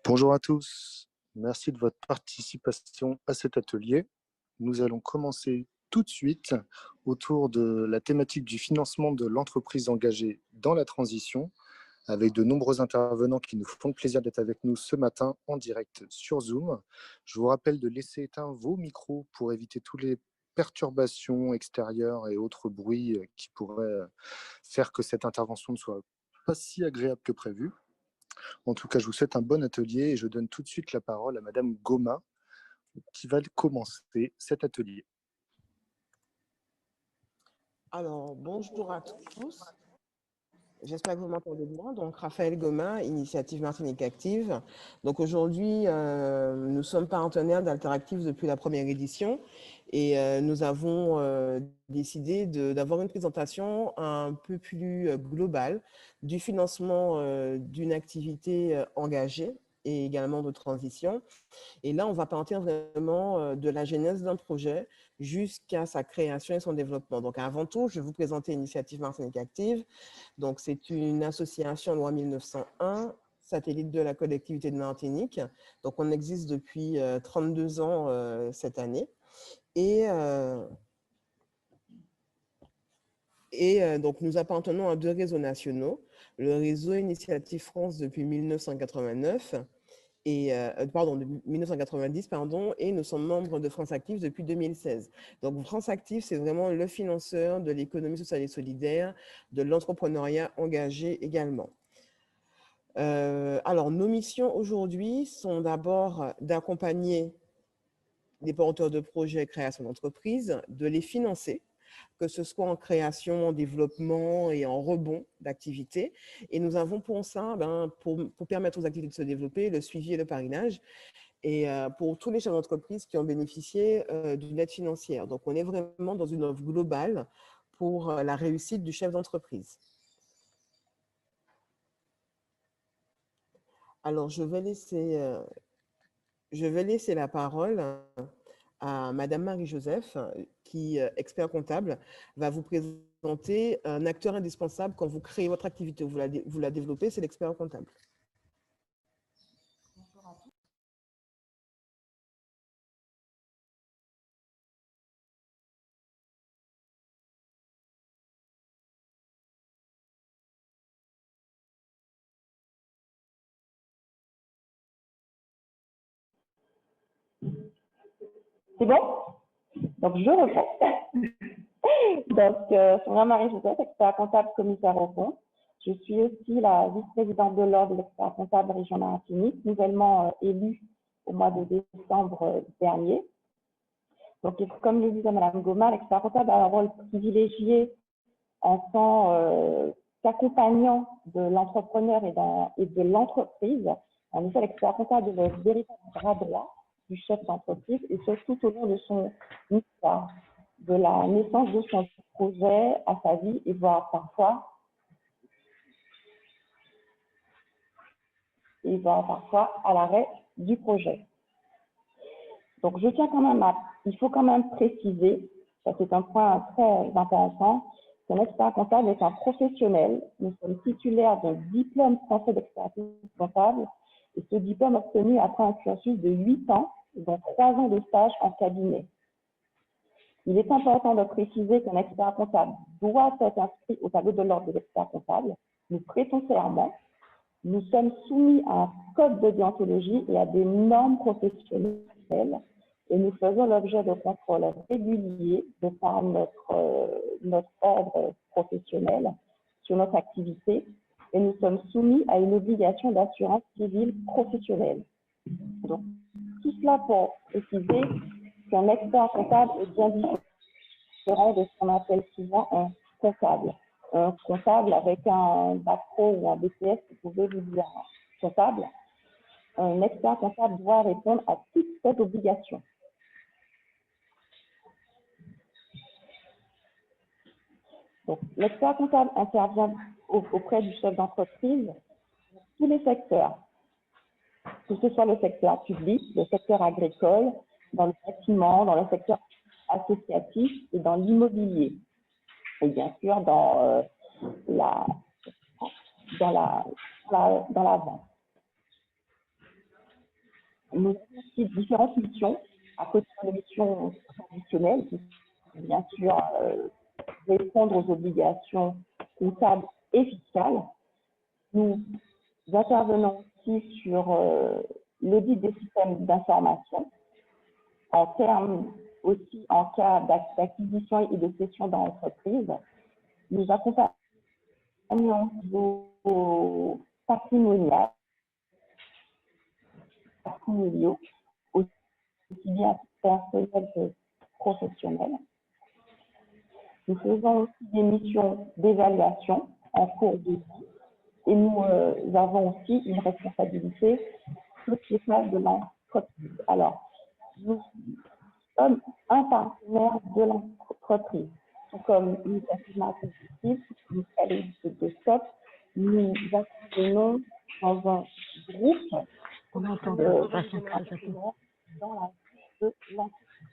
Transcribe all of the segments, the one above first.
Bonjour à tous, merci de votre participation à cet atelier. Nous allons commencer tout de suite autour de la thématique du financement de l'entreprise engagée dans la transition, avec de nombreux intervenants qui nous font le plaisir d'être avec nous ce matin en direct sur Zoom. Je vous rappelle de laisser éteindre vos micros pour éviter toutes les perturbations extérieures et autres bruits qui pourraient faire que cette intervention ne soit pas si agréable que prévu. En tout cas, je vous souhaite un bon atelier et je donne tout de suite la parole à Madame Goma qui va commencer cet atelier. Alors, bonjour à tous. J'espère que vous m'entendez bien. Donc, Raphaël Goma, Initiative Martinique Active. Donc, aujourd'hui, nous sommes partenaires d'Alteractive depuis la première édition et nous avons décidé d'avoir une présentation un peu plus globale du financement d'une activité engagée et également de transition. Et là, on va partir vraiment de la genèse d'un projet jusqu'à sa création et son développement. Donc, avant tout, je vais vous présenter Initiative Martinique Active. Donc, c'est une association loi 1901, satellite de la collectivité de Martinique. Donc, on existe depuis 32 ans cette année. Et donc, nous appartenons à deux réseaux nationaux. Le réseau Initiative France depuis 1989 de 1990, et nous sommes membres de France Active depuis 2016. Donc, France Active, c'est vraiment le financeur de l'économie sociale et solidaire, de l'entrepreneuriat engagé également. Alors, nos missions aujourd'hui sont d'abord d'accompagner les porteurs de projets création d'entreprise, de les financer, que ce soit en création, en développement et en rebond d'activités. Et nous avons pour ça, pour permettre aux activités de se développer, le suivi et le parrainage, et pour tous les chefs d'entreprise qui ont bénéficié d'une aide financière. Donc, on est vraiment dans une offre globale pour la réussite du chef d'entreprise. Alors, je vais laisser la parole à Madame Marie-Joseph, qui, expert comptable, va vous présenter un acteur indispensable quand vous créez votre activité, vous la développez, c'est l'expert comptable. Bonjour à tous. C'est bon? Donc, je reprends. Donc, je suis Marie-Joseph, expert comptable commissaire au compte. Je suis aussi la vice-présidente de l'Ordre de l'expert comptable région Martinique, nouvellement élue au mois de décembre dernier. Donc, comme le disait Mme Goma, l'expert comptable a un rôle privilégié en tant qu'accompagnant de l'entrepreneur et de l'entreprise. En effet, l'expert comptable est le véritable bras droit du chef d'entreprise et ce tout au long de son histoire, de la naissance de son projet à sa vie et voire parfois à l'arrêt du projet. Donc, je tiens quand même il faut quand même préciser, ça c'est un point très important, qu'un expert comptable est un professionnel. Nous sommes titulaires d'un diplôme français d'expertise comptable et ce diplôme obtenu après un cursus de 8 ans, dont 3 ans de stage en cabinet. Il est important de préciser qu'un expert comptable doit être inscrit au tableau de l'ordre de l'expert comptable. Nous prêtons serment. Nous sommes soumis à un code de déontologie et à des normes professionnelles et nous faisons l'objet de contrôles réguliers de par notre ordre professionnel sur notre activité et nous sommes soumis à une obligation d'assurance civile professionnelle. Donc, tout cela pour préciser qu'un expert comptable est bien différent de ce qu'on appelle souvent un comptable. Un comptable avec un bac pro ou un BTS, vous pouvez vous dire comptable. Un expert comptable doit répondre à toutes ces obligations. Donc, l'expert comptable intervient auprès du chef d'entreprise dans tous les secteurs, que ce soit le secteur public, le secteur agricole, dans le bâtiment, dans le secteur associatif et dans l'immobilier. Et bien sûr, dans la vente. nous avons aussi différentes missions, à côté de missions traditionnelles, qui sont bien sûr répondre aux obligations comptables et fiscales. Nous intervenons aussi sur l'audit des systèmes d'information, en termes aussi en cas d'acquisition et de cession dans l'entreprise. Nous accompagnons vos patrimoniaux, aussi bien personnels que professionnels. Nous faisons aussi des missions d'évaluation en cours de vie et nous avons aussi une responsabilité sociétale de l'entreprise. Alors, nous sommes un partenaire de l'entreprise, tout comme l'initiative marketing, de STOP, nous intervenons dans un groupe On entend dans la vie de l'entreprise.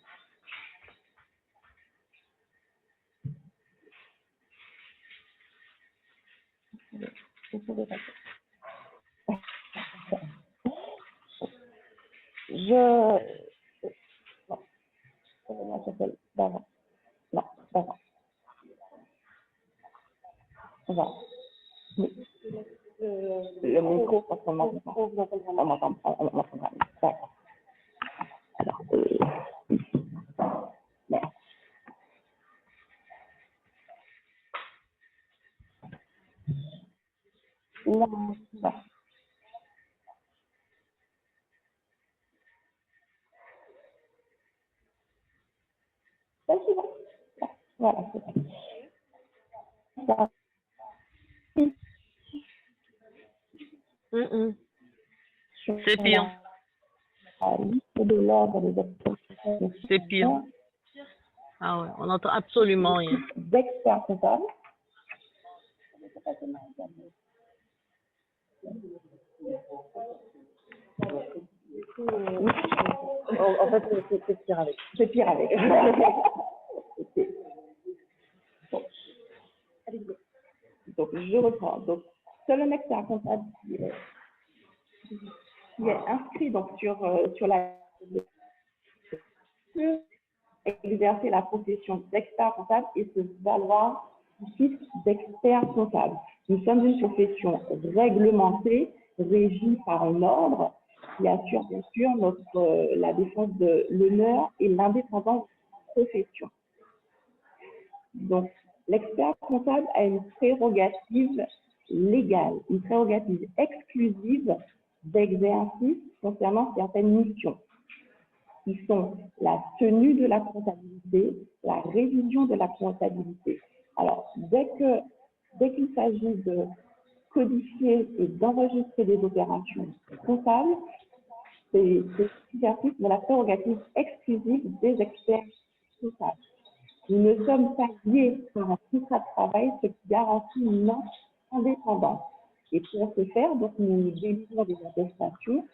Le micro, parce qu'on m'entend. D'accord. Alors, merci. Là, voilà, c'est ça. C'est pire. La liste de l'ordre des actions. C'est pire. Ah ouais, on n'entend absolument rien. D'experts comptables. En fait, c'est pire avec. C'est pire avec. Donc, je reprends. Donc, seul un expert comptable qui est inscrit donc, sur la peut exercer la profession d'expert comptable et se valoir du titre d'expert comptable. Nous sommes une profession réglementée, régie par un ordre qui assure bien sûr la défense de l'honneur et l'indépendance de la profession. Donc, l'expert comptable a une prérogative légale, une prérogative exclusive d'exercice concernant certaines missions, qui sont la tenue de la comptabilité, la révision de la comptabilité. Alors, dès qu'il s'agit de codifier et d'enregistrer des opérations comptables, c'est l'exercice de la prérogative exclusive des experts comptables. Nous ne sommes pas liés par un contrat de travail, ce qui garantit notre indépendance. Et pour ce faire, donc, nous délivrons des attestations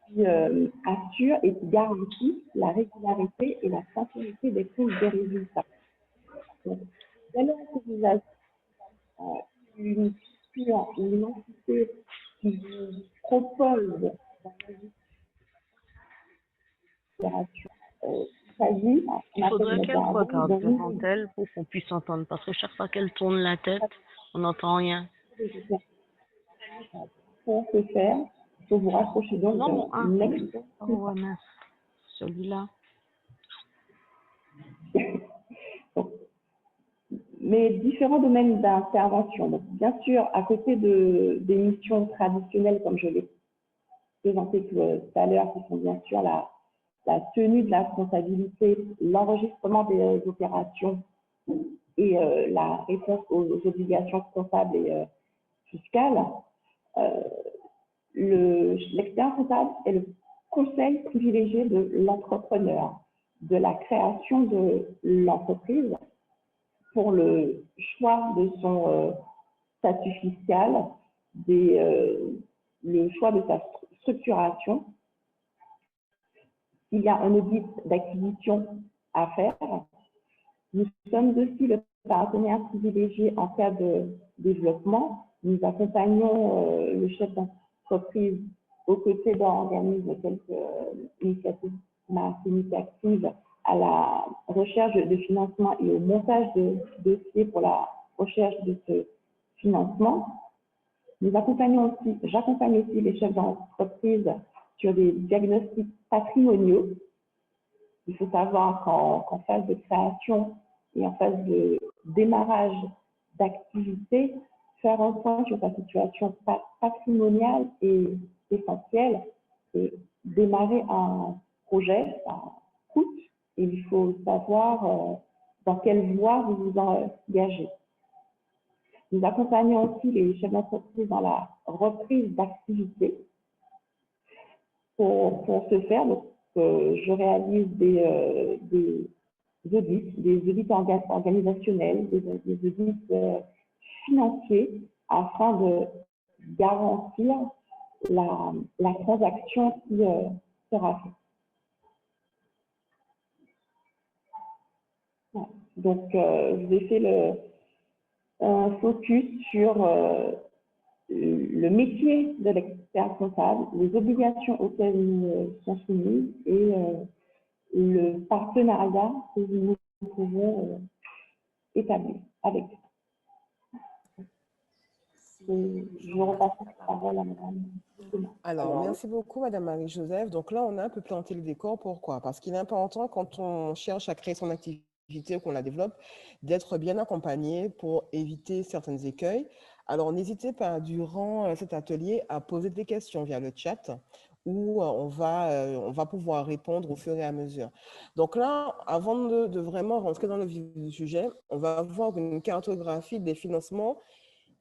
qui assure et qui garantit la régularité et la sincérité des comptes des résultats. Donc, dès lors que vous avez une structure, une entité qui vous propose il faudrait qu'elle regarde devant elle pour qu'on puisse entendre, parce que chaque fois qu'elle tourne la tête, on n'entend rien. Pour ce faire, il faut vous rapprocher donc de l'expert. Oh ouais, mince. Celui-là. Mais différents domaines d'intervention. Donc, bien sûr, à côté des missions traditionnelles, comme je l'ai présenté tout à l'heure, qui sont bien sûr la tenue de la comptabilité, l'enregistrement des opérations et la réponse aux obligations comptables et fiscales, l'expert comptable est le conseil privilégié de l'entrepreneur, de la création de l'entreprise pour le choix de son statut fiscal, le choix de sa structuration. Il y a un audit d'acquisition à faire. Nous sommes aussi le partenaire privilégié en cas de développement. Nous accompagnons le chef d'entreprise aux côtés d'organismes tels que l'initiative Martinique Active, à la recherche de financement et au montage de dossiers pour la recherche de ce financement. J'accompagne aussi les chefs d'entreprise sur des diagnostics patrimoniaux. Il faut savoir qu'en phase de création et en phase de démarrage d'activité, faire un point sur sa situation patrimoniale est essentiel. Et démarrer un projet, ça coûte et il faut savoir dans quelle voie vous vous engagez. Nous accompagnons aussi les chefs d'entreprise dans la reprise d'activité. Pour ce faire, donc, je réalise des audits organisationnels, des audits financiers afin de garantir la transaction qui sera faite. Voilà. Donc, je vais faire un focus sur le métier de l'expert comptable, les obligations auxquelles nous sommes soumis et le partenariat que nous pouvons établir avec eux. Je repasse la parole à Madame. Alors, merci beaucoup, Madame Marie-Joseph. Donc là, on a un peu planté le décor. Pourquoi? Parce qu'il est important, quand on cherche à créer son activité ou qu'on la développe, d'être bien accompagné pour éviter certains écueils. Alors, n'hésitez pas, durant cet atelier, à poser des questions via le chat où on va pouvoir répondre au fur et à mesure. Donc là, avant de vraiment rentrer dans le vif du sujet, on va avoir une cartographie des financements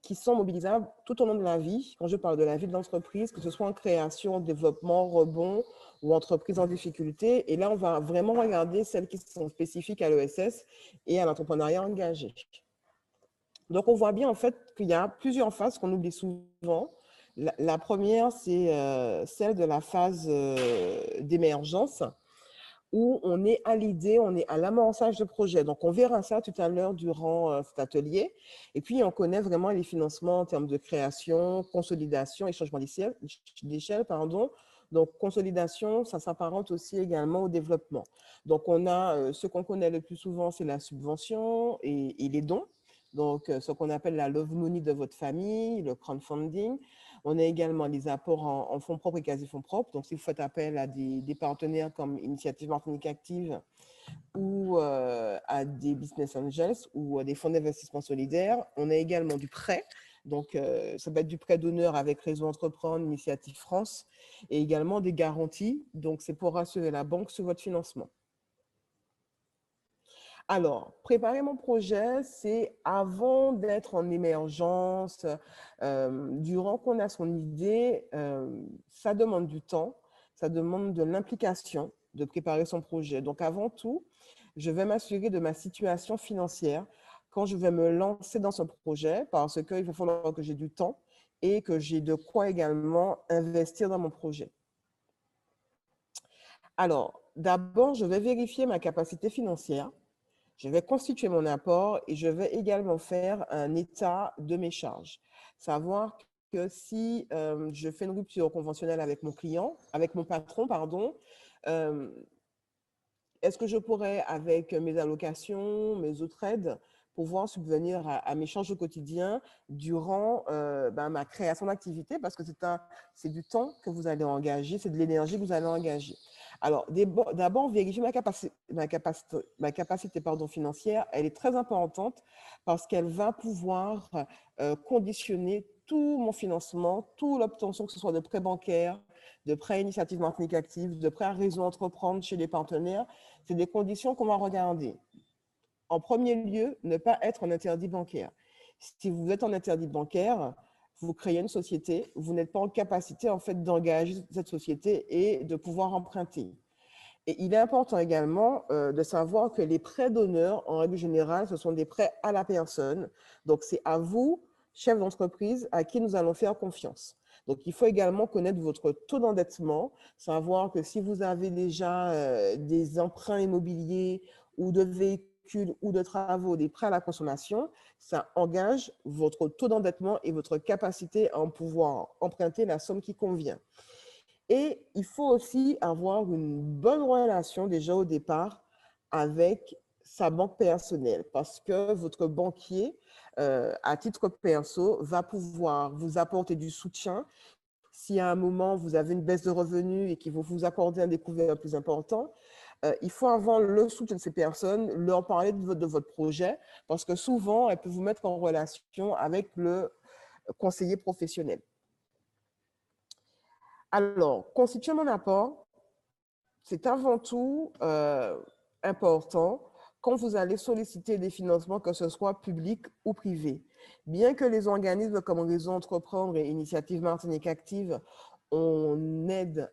qui sont mobilisables tout au long de la vie. Quand je parle de la vie de l'entreprise, que ce soit en création, développement, rebond ou entreprise en difficulté. Et là, on va vraiment regarder celles qui sont spécifiques à l'ESS et à l'entrepreneuriat engagé. Donc, on voit bien en fait qu'il y a plusieurs phases qu'on oublie souvent. La première, c'est celle de la phase d'émergence, où on est à l'idée, on est à l'amorçage de projet. Donc, on verra ça tout à l'heure durant cet atelier. Et puis, on connaît vraiment les financements en termes de création, consolidation et changement d'échelle. Donc, consolidation, ça s'apparente aussi également au développement. Donc, on a ce qu'on connaît le plus souvent, c'est la subvention et les dons. Donc, ce qu'on appelle la love money de votre famille, le crowdfunding. On a également les apports en fonds propres et quasi-fonds propres. Donc, si vous faites appel à des partenaires comme Initiative Martinique Active ou à des business angels ou à des fonds d'investissement solidaires, on a également du prêt. Donc, ça va être du prêt d'honneur avec Réseau Entreprendre, Initiative France et également des garanties. Donc, c'est pour rassurer la banque sur votre financement. Alors, préparer mon projet, c'est avant d'être en émergence, durant qu'on a son idée, ça demande du temps, ça demande de l'implication de préparer son projet. Donc, avant tout, je vais m'assurer de ma situation financière quand je vais me lancer dans ce projet parce qu'il va falloir que j'ai du temps et que j'ai de quoi également investir dans mon projet. Alors, d'abord, je vais vérifier ma capacité financière. Je vais constituer mon apport et je vais également faire un état de mes charges. Savoir que si je fais une rupture conventionnelle avec mon client, avec mon patron, pardon, est-ce que je pourrais, avec mes allocations, mes autres aides, pouvoir subvenir à mes charges au quotidien durant ma création d'activité parce que c'est du temps que vous allez engager, c'est de l'énergie que vous allez engager. Alors, d'abord, vérifier ma capacité financière. Elle est très importante parce qu'elle va pouvoir conditionner tout mon financement, toute l'obtention, que ce soit de prêts bancaires, de prêts Initiative Martinique Active, de prêts à Réseau Entreprendre chez les partenaires. C'est des conditions qu'on va regarder. En premier lieu, ne pas être en interdit bancaire. Si vous êtes en interdit bancaire, vous créez une société, vous n'êtes pas en capacité en fait d'engager cette société et de pouvoir emprunter. Et il est important également de savoir que les prêts d'honneur, en règle générale, ce sont des prêts à la personne. Donc, c'est à vous, chef d'entreprise, à qui nous allons faire confiance. Donc, il faut également connaître votre taux d'endettement, savoir que si vous avez déjà des emprunts immobiliers ou de véhicules ou de travaux, des prêts à la consommation, ça engage votre taux d'endettement et votre capacité à en pouvoir emprunter la somme qui convient. Et il faut aussi avoir une bonne relation déjà au départ avec sa banque personnelle parce que votre banquier, à titre perso, va pouvoir vous apporter du soutien. Si à un moment, vous avez une baisse de revenus et qu'il va vous accorder un découvert plus important, il faut avoir le soutien de ces personnes, leur parler de votre projet parce que souvent, elles peuvent vous mettre en relation avec le conseiller professionnel. Alors, constituer mon apport, c'est avant tout important quand vous allez solliciter des financements, que ce soit public ou privé. Bien que les organismes comme Réseau Entreprendre et Initiative Martinique Active, on aide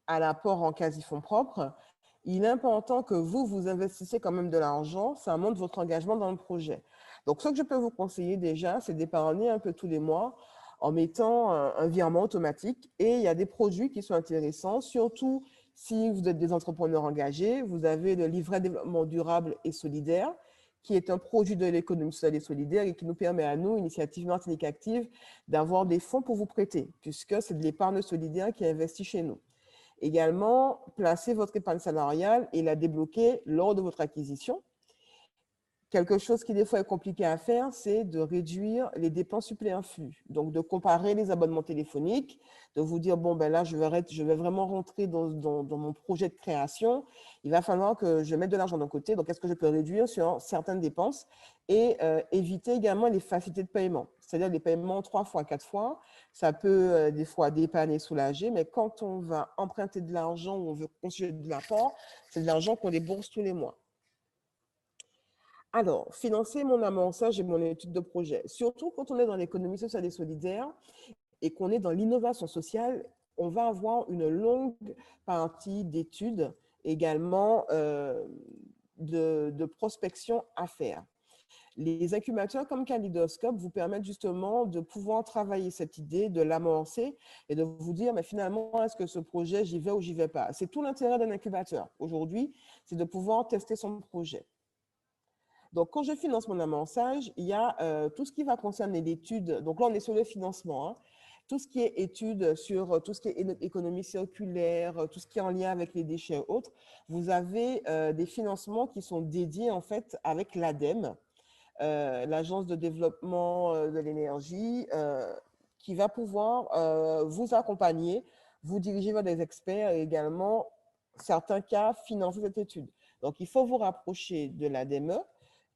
à l'apport en quasi-fonds propres, il est important que vous investissiez quand même de l'argent, ça montre votre engagement dans le projet. Donc, ce que je peux vous conseiller déjà, c'est d'épargner un peu tous les mois en mettant un virement automatique. Et il y a des produits qui sont intéressants, surtout si vous êtes des entrepreneurs engagés. Vous avez le livret développement durable et solidaire, qui est un produit de l'économie sociale et solidaire et qui nous permet à nous, Initiative Martinique Active, d'avoir des fonds pour vous prêter, puisque c'est de l'épargne solidaire qui est investie chez nous. Également, placez votre épargne salariale et la débloquer lors de votre acquisition. Quelque chose qui, des fois, est compliqué à faire, c'est de réduire les dépenses superflues. Donc, de comparer les abonnements téléphoniques, de vous dire, bon, ben là, je vais vraiment rentrer dans mon projet de création. Il va falloir que je mette de l'argent d'un côté. Donc, est-ce que je peux réduire sur certaines dépenses et éviter également les facilités de paiement, c'est-à-dire les paiements 3 fois, 4 fois. Ça peut, des fois, dépanner, soulager, mais quand on va emprunter de l'argent ou on veut constituer de l'apport, c'est de l'argent qu'on débourse tous les mois. Alors, financer mon amorçage et mon étude de projet, surtout quand on est dans l'économie sociale et solidaire et qu'on est dans l'innovation sociale, on va avoir une longue partie d'études, également de prospection à faire. Les incubateurs comme Kaleidoscope vous permettent justement de pouvoir travailler cette idée, de l'amorcer et de vous dire, mais finalement, est-ce que ce projet, j'y vais ou j'y vais pas? C'est tout l'intérêt d'un incubateur aujourd'hui, c'est de pouvoir tester son projet. Donc, quand je finance mon amorçage, il y a tout ce qui va concerner l'étude. Donc là, on est sur le financement. Hein. Tout ce qui est études sur tout ce qui est économie circulaire, tout ce qui est en lien avec les déchets et autres, vous avez des financements qui sont dédiés en fait avec l'ADEME, l'Agence de développement de l'énergie, qui va pouvoir vous accompagner, vous diriger vers des experts et également, certains cas, financer cette étude. Donc, il faut vous rapprocher de l'ADEME,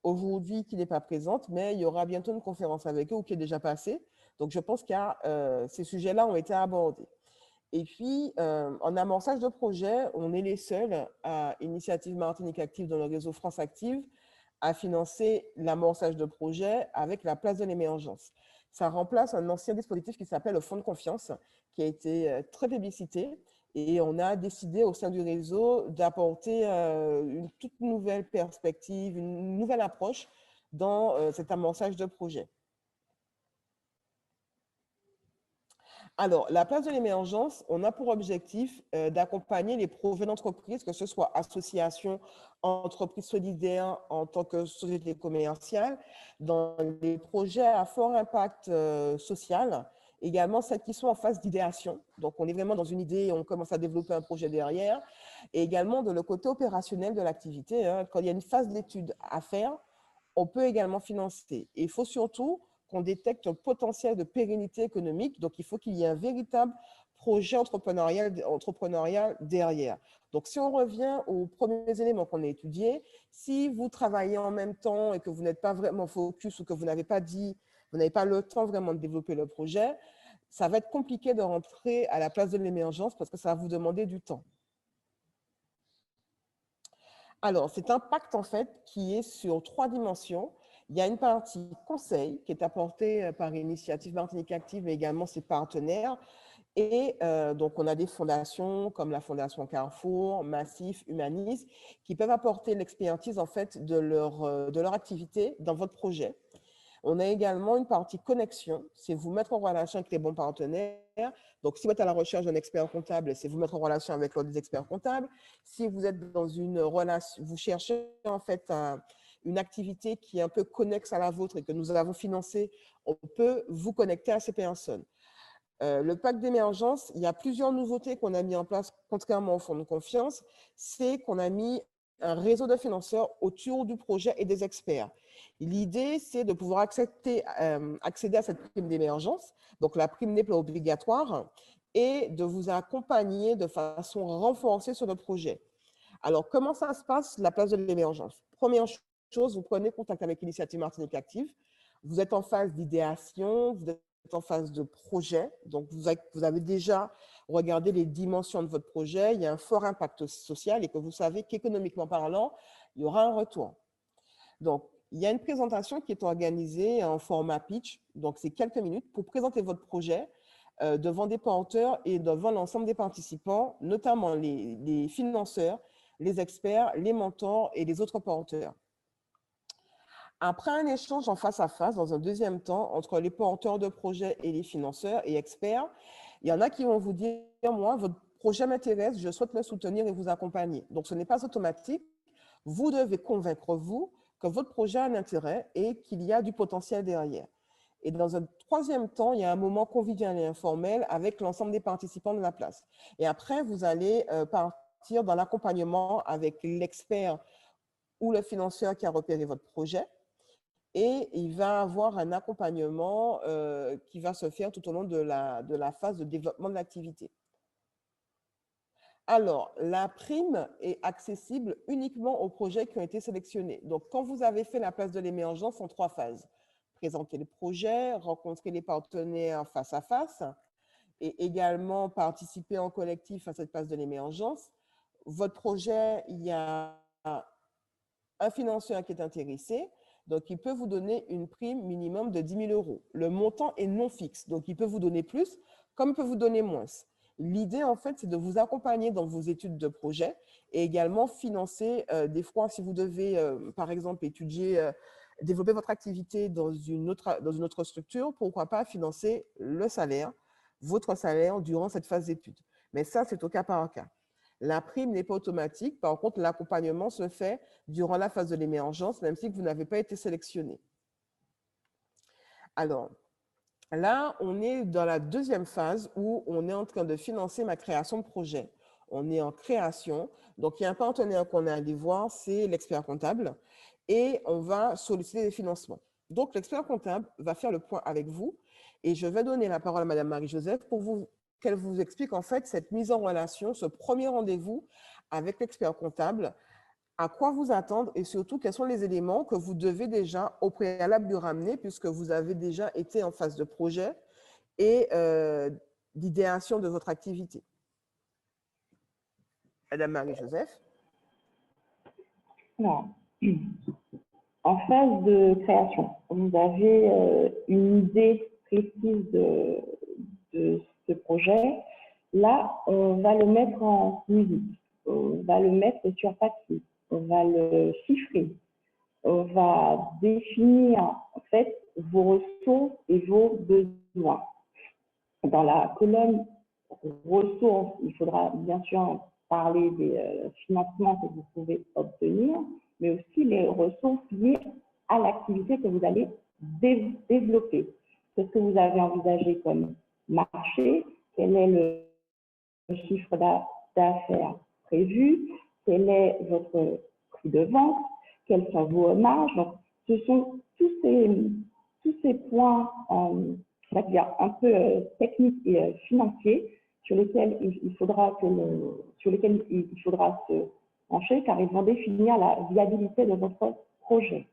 aujourd'hui qui n'est pas présente, mais il y aura bientôt une conférence avec eux ou qui est déjà passée. Donc, je pense que ces sujets-là ont été abordés. Et puis, en amorçage de projet, on est les seuls à Initiative Martinique Active dans le réseau France Active à financer l'amorçage de projet avec la place de l'émergence. Ça remplace un ancien dispositif qui s'appelle le Fonds de confiance, qui a été très plébiscité. Et on a décidé au sein du réseau d'apporter une toute nouvelle perspective, une nouvelle approche dans cet amorçage de projet. Alors, la place de l'émergence, on a pour objectif d'accompagner les projets d'entreprise, que ce soit associations, entreprises solidaires en tant que société commerciale, dans les projets à fort impact social, également celles qui sont en phase d'idéation. Donc, on est vraiment dans une idée, on commence à développer un projet derrière, et également de le côté opérationnel de l'activité. Hein, quand il y a une phase d'étude à faire, on peut également financer. Et il faut surtout qu'on détecte un potentiel de pérennité économique. Donc, il faut qu'il y ait un véritable projet entrepreneurial derrière. Donc, si on revient aux premiers éléments qu'on a étudiés, si vous travaillez en même temps et que vous n'êtes pas vraiment focus ou que vous n'avez pas le temps vraiment de développer le projet, ça va être compliqué de rentrer à la place de l'émergence parce que ça va vous demander du temps. Alors, c'est un pacte en fait qui est sur 3 dimensions. Il y a une partie conseil qui est apportée par Initiative Martinique Active, mais également ses partenaires. Et donc, on a des fondations comme la Fondation Carrefour, Massif, Humanis, qui peuvent apporter l'expertise en fait de leur activité dans votre projet. On a également une partie connexion, c'est vous mettre en relation avec les bons partenaires. Donc, si vous êtes à la recherche d'un expert comptable, c'est vous mettre en relation avec l'autre des experts comptables. Si vous êtes dans une relation, vous cherchez en fait une activité qui est un peu connexe à la vôtre et que nous avons financée, on peut vous connecter à ces personnes. Le pacte d'émergence, il y a plusieurs nouveautés qu'on a mis en place, contrairement au fonds de confiance. C'est qu'on a mis un réseau de financeurs autour du projet et des experts. L'idée, c'est de pouvoir accéder à cette prime d'émergence. Donc, la prime n'est pas obligatoire et de vous accompagner de façon renforcée sur le projet. Alors, comment ça se passe, la place de l'émergence? Première chose, vous prenez contact avec Initiative Martinique Active. Vous êtes en phase d'idéation, vous êtes en phase de projet. Donc, vous avez déjà regardé les dimensions de votre projet. Il y a un fort impact social et que vous savez qu'économiquement parlant, il y aura un retour. Donc, il y a une présentation qui est organisée en format pitch. Donc, c'est quelques minutes pour présenter votre projet devant des porteurs et devant l'ensemble des participants, notamment les financeurs, les experts, les mentors et les autres porteurs. Après un échange en face à face, dans un deuxième temps, entre les porteurs de projets et les financeurs et experts, il y en a qui vont vous dire, moi, votre projet m'intéresse, je souhaite le soutenir et vous accompagner. Donc, ce n'est pas automatique. Vous devez convaincre, vous, que votre projet a un intérêt et qu'il y a du potentiel derrière. Et dans un troisième temps, il y a un moment convivial et informel avec l'ensemble des participants de la place. Et après, vous allez partir dans l'accompagnement avec l'expert ou le financeur qui a repéré votre projet. Et il va avoir un accompagnement qui va se faire tout au long de la phase de développement de l'activité. Alors, la prime est accessible uniquement aux projets qui ont été sélectionnés. Donc, quand vous avez fait la place de l'émergence en 3 phases, présenter le projet, rencontrer les partenaires face à face et également participer en collectif à cette place de l'émergence, votre projet, il y a un financeur qui est intéressé, donc il peut vous donner une prime minimum de 10 000 €. Le montant est non fixe, donc il peut vous donner plus, comme il peut vous donner moins. L'idée, en fait, c'est de vous accompagner dans vos études de projet et également financer des fois, si vous devez, par exemple, étudier, développer votre activité dans une autre structure, pourquoi pas financer le salaire, votre salaire durant cette phase d'études. Mais ça, c'est au cas par cas. La prime n'est pas automatique. Par contre, l'accompagnement se fait durant la phase de l'émergence, même si vous n'avez pas été sélectionné. Alors, là, on est dans la deuxième phase où on est en train de financer ma création de projet. On est en création. Donc, il y a un partenaire qu'on est allé voir, c'est l'expert comptable. Et on va solliciter des financements. Donc, l'expert comptable va faire le point avec vous. Et je vais donner la parole à Mme Marie-Joseph pour qu'elle vous explique en fait cette mise en relation, ce premier rendez-vous avec l'expert comptable, à quoi vous attendre et surtout quels sont les éléments que vous devez déjà au préalable lui ramener puisque vous avez déjà été en phase de projet et d'idéation de votre activité. Madame Marie-Joseph. Alors, en phase de création, vous avez une idée précise de ce projet. Là, on va le mettre en musique, on va le mettre sur papier, on va le chiffrer, on va définir en fait vos ressources et vos besoins. Dans la colonne ressources, il faudra bien sûr parler des financements que vous pouvez obtenir, mais aussi les ressources liées à l'activité que vous allez développer. Qu'est-ce que vous avez envisagé comme marché? Quel est le chiffre d'affaires prévu? Quel est votre prix de vente? Quelles sont vos marges? Donc, ce sont tous ces points, on va dire, un peu techniques et financiers sur lesquels il faudra se pencher car ils vont définir la viabilité de votre projet.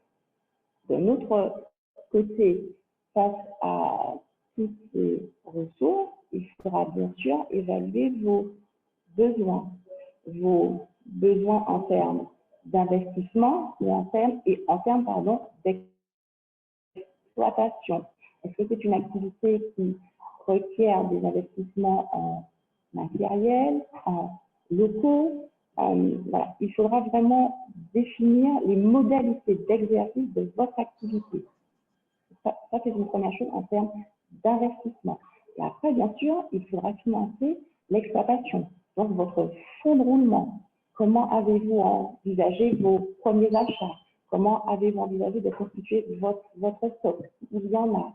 De notre côté, face à toutes ces ressources, il faudra bien sûr évaluer vos besoins en termes d'investissement et en termes d'exploitation. Est-ce que c'est une activité qui requiert des investissements en matériel, en locaux? Voilà. Il faudra vraiment définir les modalités d'exercice de votre activité. Ça c'est une première chose en termes d'investissement. Et après, bien sûr, il faudra financer l'exploitation, donc votre fonds de roulement. Comment avez-vous envisagé vos premiers achats? Comment avez-vous envisagé de constituer votre stock? Il y en a.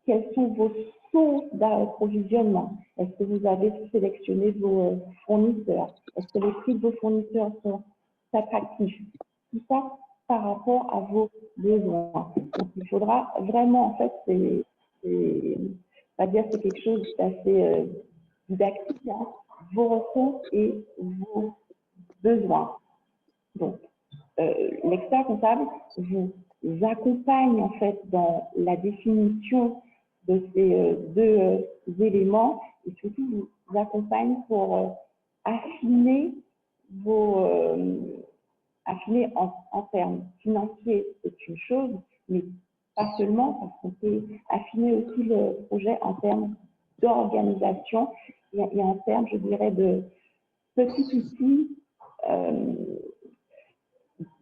quelles sont vos sources d'approvisionnement? Est-ce que vous avez sélectionné vos fournisseurs? Est-ce que les prix de vos fournisseurs sont attractifs? Tout ça par rapport à vos besoins. Donc, il faudra vraiment, en fait, on va dire c'est quelque chose d'assez didactique, hein, vos ressources et vos besoins. Donc, l'expert comptable vous accompagne en fait dans la définition de ces deux éléments et surtout vous accompagne pour affiner affiner en termes financiers, c'est une chose, mais pas seulement, parce qu'on peut affiner aussi le projet en termes d'organisation et en termes, je dirais, de petits outils,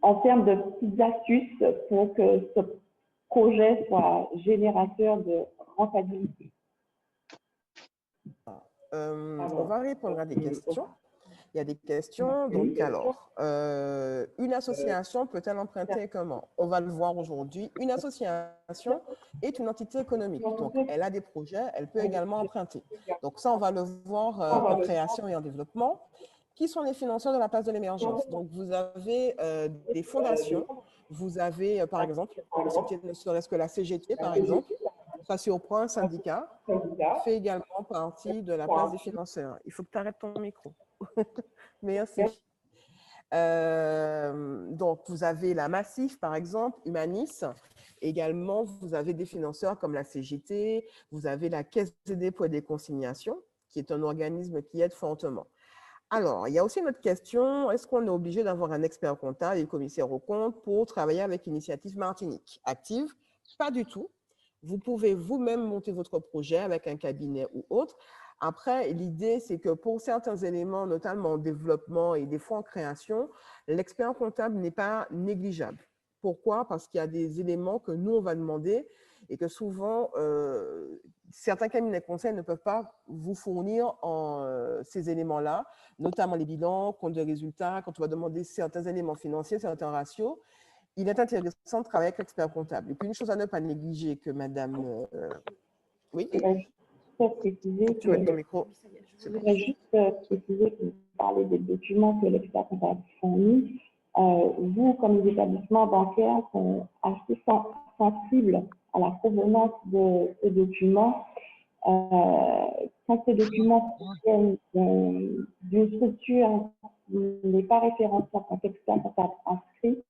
en termes de petites astuces pour que ce projet soit générateur de rentabilité. On va répondre à des questions. Il y a des questions. Donc, alors, une association peut-elle emprunter comment? On va le voir aujourd'hui. Une association est une entité économique. Donc, elle a des projets, elle peut également emprunter. Donc, ça, on va le voir en création et en développement. Qui sont les financeurs de la place de l'émergence? Donc, vous avez des fondations. Vous avez, par exemple, ne serait-ce que la CGT, par exemple. Ça surprend un syndicat, fait également partie de la place des financeurs. Il faut que tu arrêtes ton micro. Merci. Donc, vous avez la Massif, par exemple, Humanis. Également, vous avez des financeurs comme la CGT, vous avez la Caisse des dépôts et des consignations, qui est un organisme qui aide fortement. Alors, il y a aussi une autre question. Est-ce qu'on est obligé d'avoir un expert comptable et commissaire aux comptes pour travailler avec Initiative Martinique Active? Pas du tout. Vous pouvez vous-même monter votre projet avec un cabinet ou autre. Après, l'idée, c'est que pour certains éléments, notamment en développement et des fois en création, l'expert comptable n'est pas négligeable. Pourquoi? Parce qu'il y a des éléments que nous, on va demander et que souvent, certains cabinets de conseil ne peuvent pas vous fournir ces éléments-là, notamment les bilans, comptes de résultats, quand on va demander certains éléments financiers, certains ratios. Il est intéressant de travailler avec l'expert comptable. Et puis, une chose à ne pas négliger que madame… oui. Je voudrais juste préciser tu mets ton micro. Je voudrais juste préciser que vous parlez des documents que l'expert comptable fournit. Vous, comme les établissements bancaires, sont assez sensibles à la provenance de ces documents. Quand ces documents proviennent d'une structure qui n'est pas référencée en tant qu'expert comptable inscrit,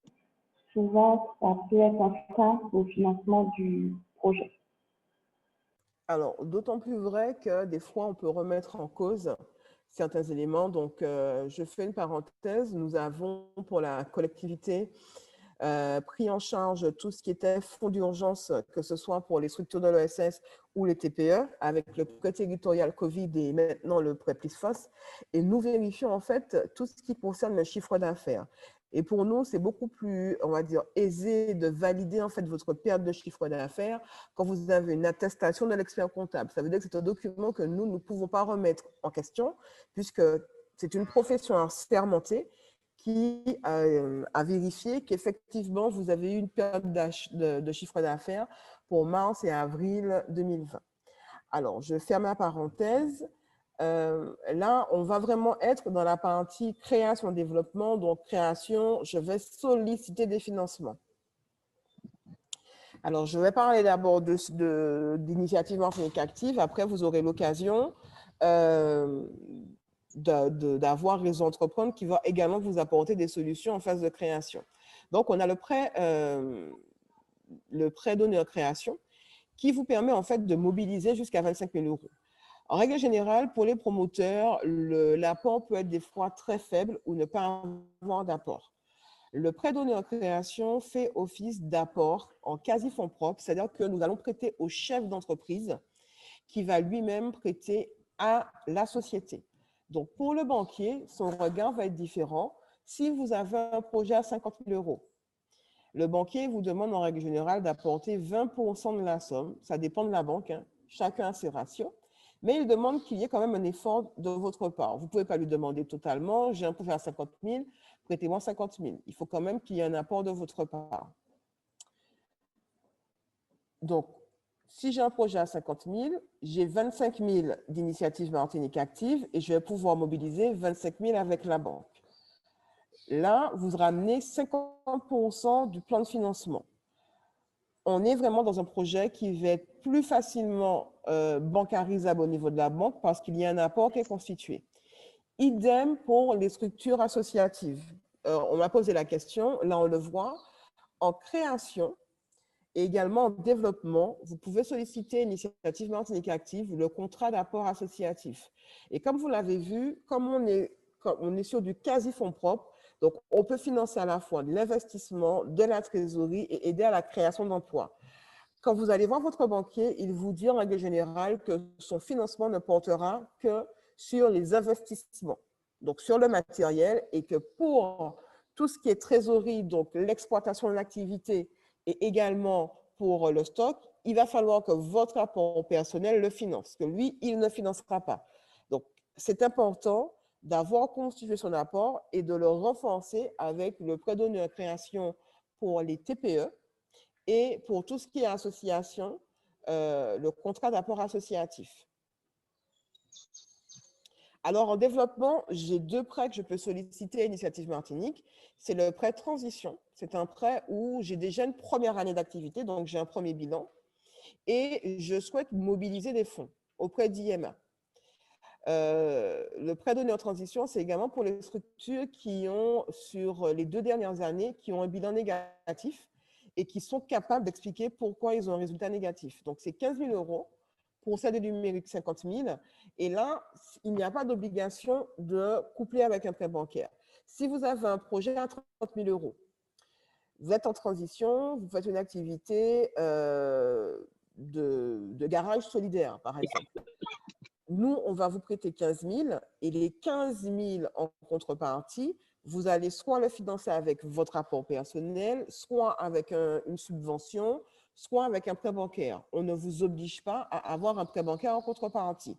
souvent, ça peut être un frein au financement du projet. Alors, d'autant plus vrai que des fois, on peut remettre en cause certains éléments. Donc, je fais une parenthèse. Nous avons, pour la collectivité, pris en charge tout ce qui était fonds d'urgence, que ce soit pour les structures de l'ESS ou les TPE, avec le prêt territorial Covid et maintenant le prêt PLISFOS. Et nous vérifions en fait tout ce qui concerne le chiffre d'affaires. Et pour nous, c'est beaucoup plus, on va dire, aisé de valider en fait votre perte de chiffre d'affaires quand vous avez une attestation de l'expert comptable. Ça veut dire que c'est un document que nous ne pouvons pas remettre en question puisque c'est une profession assermentée qui a vérifié qu'effectivement, vous avez eu une perte de chiffre d'affaires pour mars et avril 2020. Alors, je ferme la parenthèse. Là, on va vraiment être dans la partie création-développement. Donc, création, je vais solliciter des financements. Alors, je vais parler d'abord d'initiative Martinique Active. Après, vous aurez l'occasion d'avoir Réseau Entreprendre qui va également vous apporter des solutions en phase de création. Donc, on a le prêt d'honneur création qui vous permet en fait de mobiliser jusqu'à 25 000 €. En règle générale, pour les promoteurs, l'apport peut être des fois très faible ou ne pas avoir d'apport. Le prêt d'honneur création fait office d'apport en quasi-fonds propres, c'est-à-dire que nous allons prêter au chef d'entreprise qui va lui-même prêter à la société. Donc, pour le banquier, son regard va être différent. Si vous avez un projet à 50 000 €, le banquier vous demande en règle générale d'apporter 20% de la somme. Ça dépend de la banque, hein. Chacun a ses ratios. Mais il demande qu'il y ait quand même un effort de votre part. Vous ne pouvez pas lui demander totalement, j'ai un projet à 50 000, prêtez-moi 50 000. Il faut quand même qu'il y ait un apport de votre part. Donc, Si j'ai un projet à 50 000, j'ai 25 000 d'initiative Martinique Active et je vais pouvoir mobiliser 25 000 avec la banque. Là, vous ramenez 50% du plan de financement. On est vraiment dans un projet qui va être plus facilement bancarisable au niveau de la banque parce qu'il y a un apport qui est constitué. Idem pour les structures associatives. On m'a posé la question, là on le voit, en création et également en développement, vous pouvez solliciter Initiative Martinique Active, le contrat d'apport associatif. Et comme vous l'avez vu, comme on est sur du quasi-fonds propre, donc on peut financer à la fois de l'investissement, de la trésorerie et aider à la création d'emplois. Quand vous allez voir votre banquier, il vous dit en règle générale que son financement ne portera que sur les investissements, donc sur le matériel, et que pour tout ce qui est trésorerie, donc l'exploitation de l'activité et également pour le stock, il va falloir que votre apport personnel le finance, que lui, il ne financera pas. Donc, c'est important d'avoir constitué son apport et de le renforcer avec le prêt d'honneur création pour les TPE et pour tout ce qui est association, le contrat d'apport associatif. Alors, en développement, j'ai 2 prêts que je peux solliciter à Initiative Martinique. C'est le prêt transition. C'est un prêt où j'ai déjà une première année d'activité, donc j'ai un premier bilan, et je souhaite mobiliser des fonds auprès d'IMA. Le prêt donné en transition, c'est également pour les structures qui ont, sur les 2 dernières années, qui ont un bilan négatif et qui sont capables d'expliquer pourquoi ils ont un résultat négatif. Donc, c'est 15 000 € pour celle du numérique 50 000. Et là, il n'y a pas d'obligation de coupler avec un prêt bancaire. Si vous avez un projet à 30 000 €, vous êtes en transition, vous faites une activité de garage solidaire, par exemple. Nous, on va vous prêter 15 000 et les 15 000 en contrepartie, vous allez soit le financer avec votre apport personnel, soit avec une subvention, soit avec un prêt bancaire. On ne vous oblige pas à avoir un prêt bancaire en contrepartie.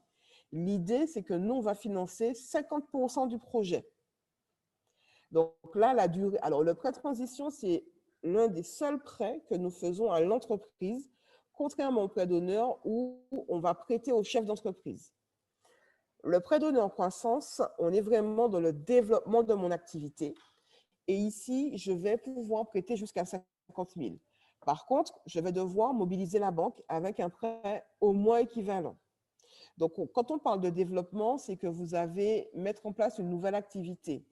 L'idée, c'est que nous, on va financer 50% du projet. Donc là, la durée. Alors, le prêt de transition, c'est l'un des seuls prêts que nous faisons à l'entreprise, contrairement au prêt d'honneur où on va prêter au chef d'entreprise. Le prêt d'honneur en croissance, on est vraiment dans le développement de mon activité. Et ici, je vais pouvoir prêter jusqu'à 50 000. Par contre, je vais devoir mobiliser la banque avec un prêt au moins équivalent. Donc, quand on parle de développement, c'est que vous allez mettre en place une nouvelle activité,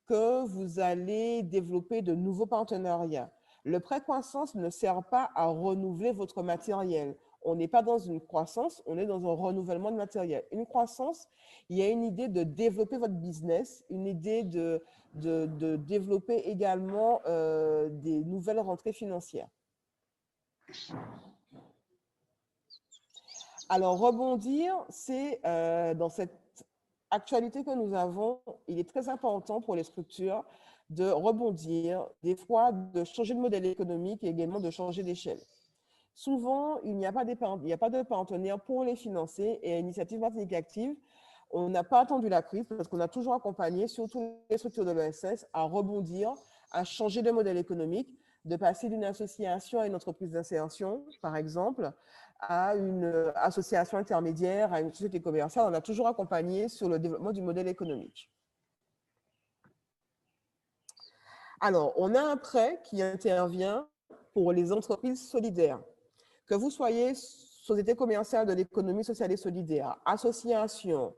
que vous allez développer de nouveaux partenariats. Le prêt croissance ne sert pas à renouveler votre matériel. On n'est pas dans une croissance, on est dans un renouvellement de matériel. Une croissance, il y a une idée de développer votre business, une idée de développer également des nouvelles rentrées financières. Alors, rebondir, c'est dans cette actualité que nous avons, il est très important pour les structures de rebondir, des fois de changer de modèle économique et également de changer d'échelle. Souvent, il n'y a pas de partenaire pour les financer et à Initiative Martinique Active, on n'a pas attendu la crise parce qu'on a toujours accompagné, surtout les structures de l'ESS, à rebondir, à changer de modèle économique, de passer d'une association à une entreprise d'insertion, par exemple, à une association intermédiaire, à une société commerciale. On a toujours accompagné sur le développement du modèle économique. Alors, on a un prêt qui intervient pour les entreprises solidaires. Que vous soyez société commerciale de l'économie sociale et solidaire, association,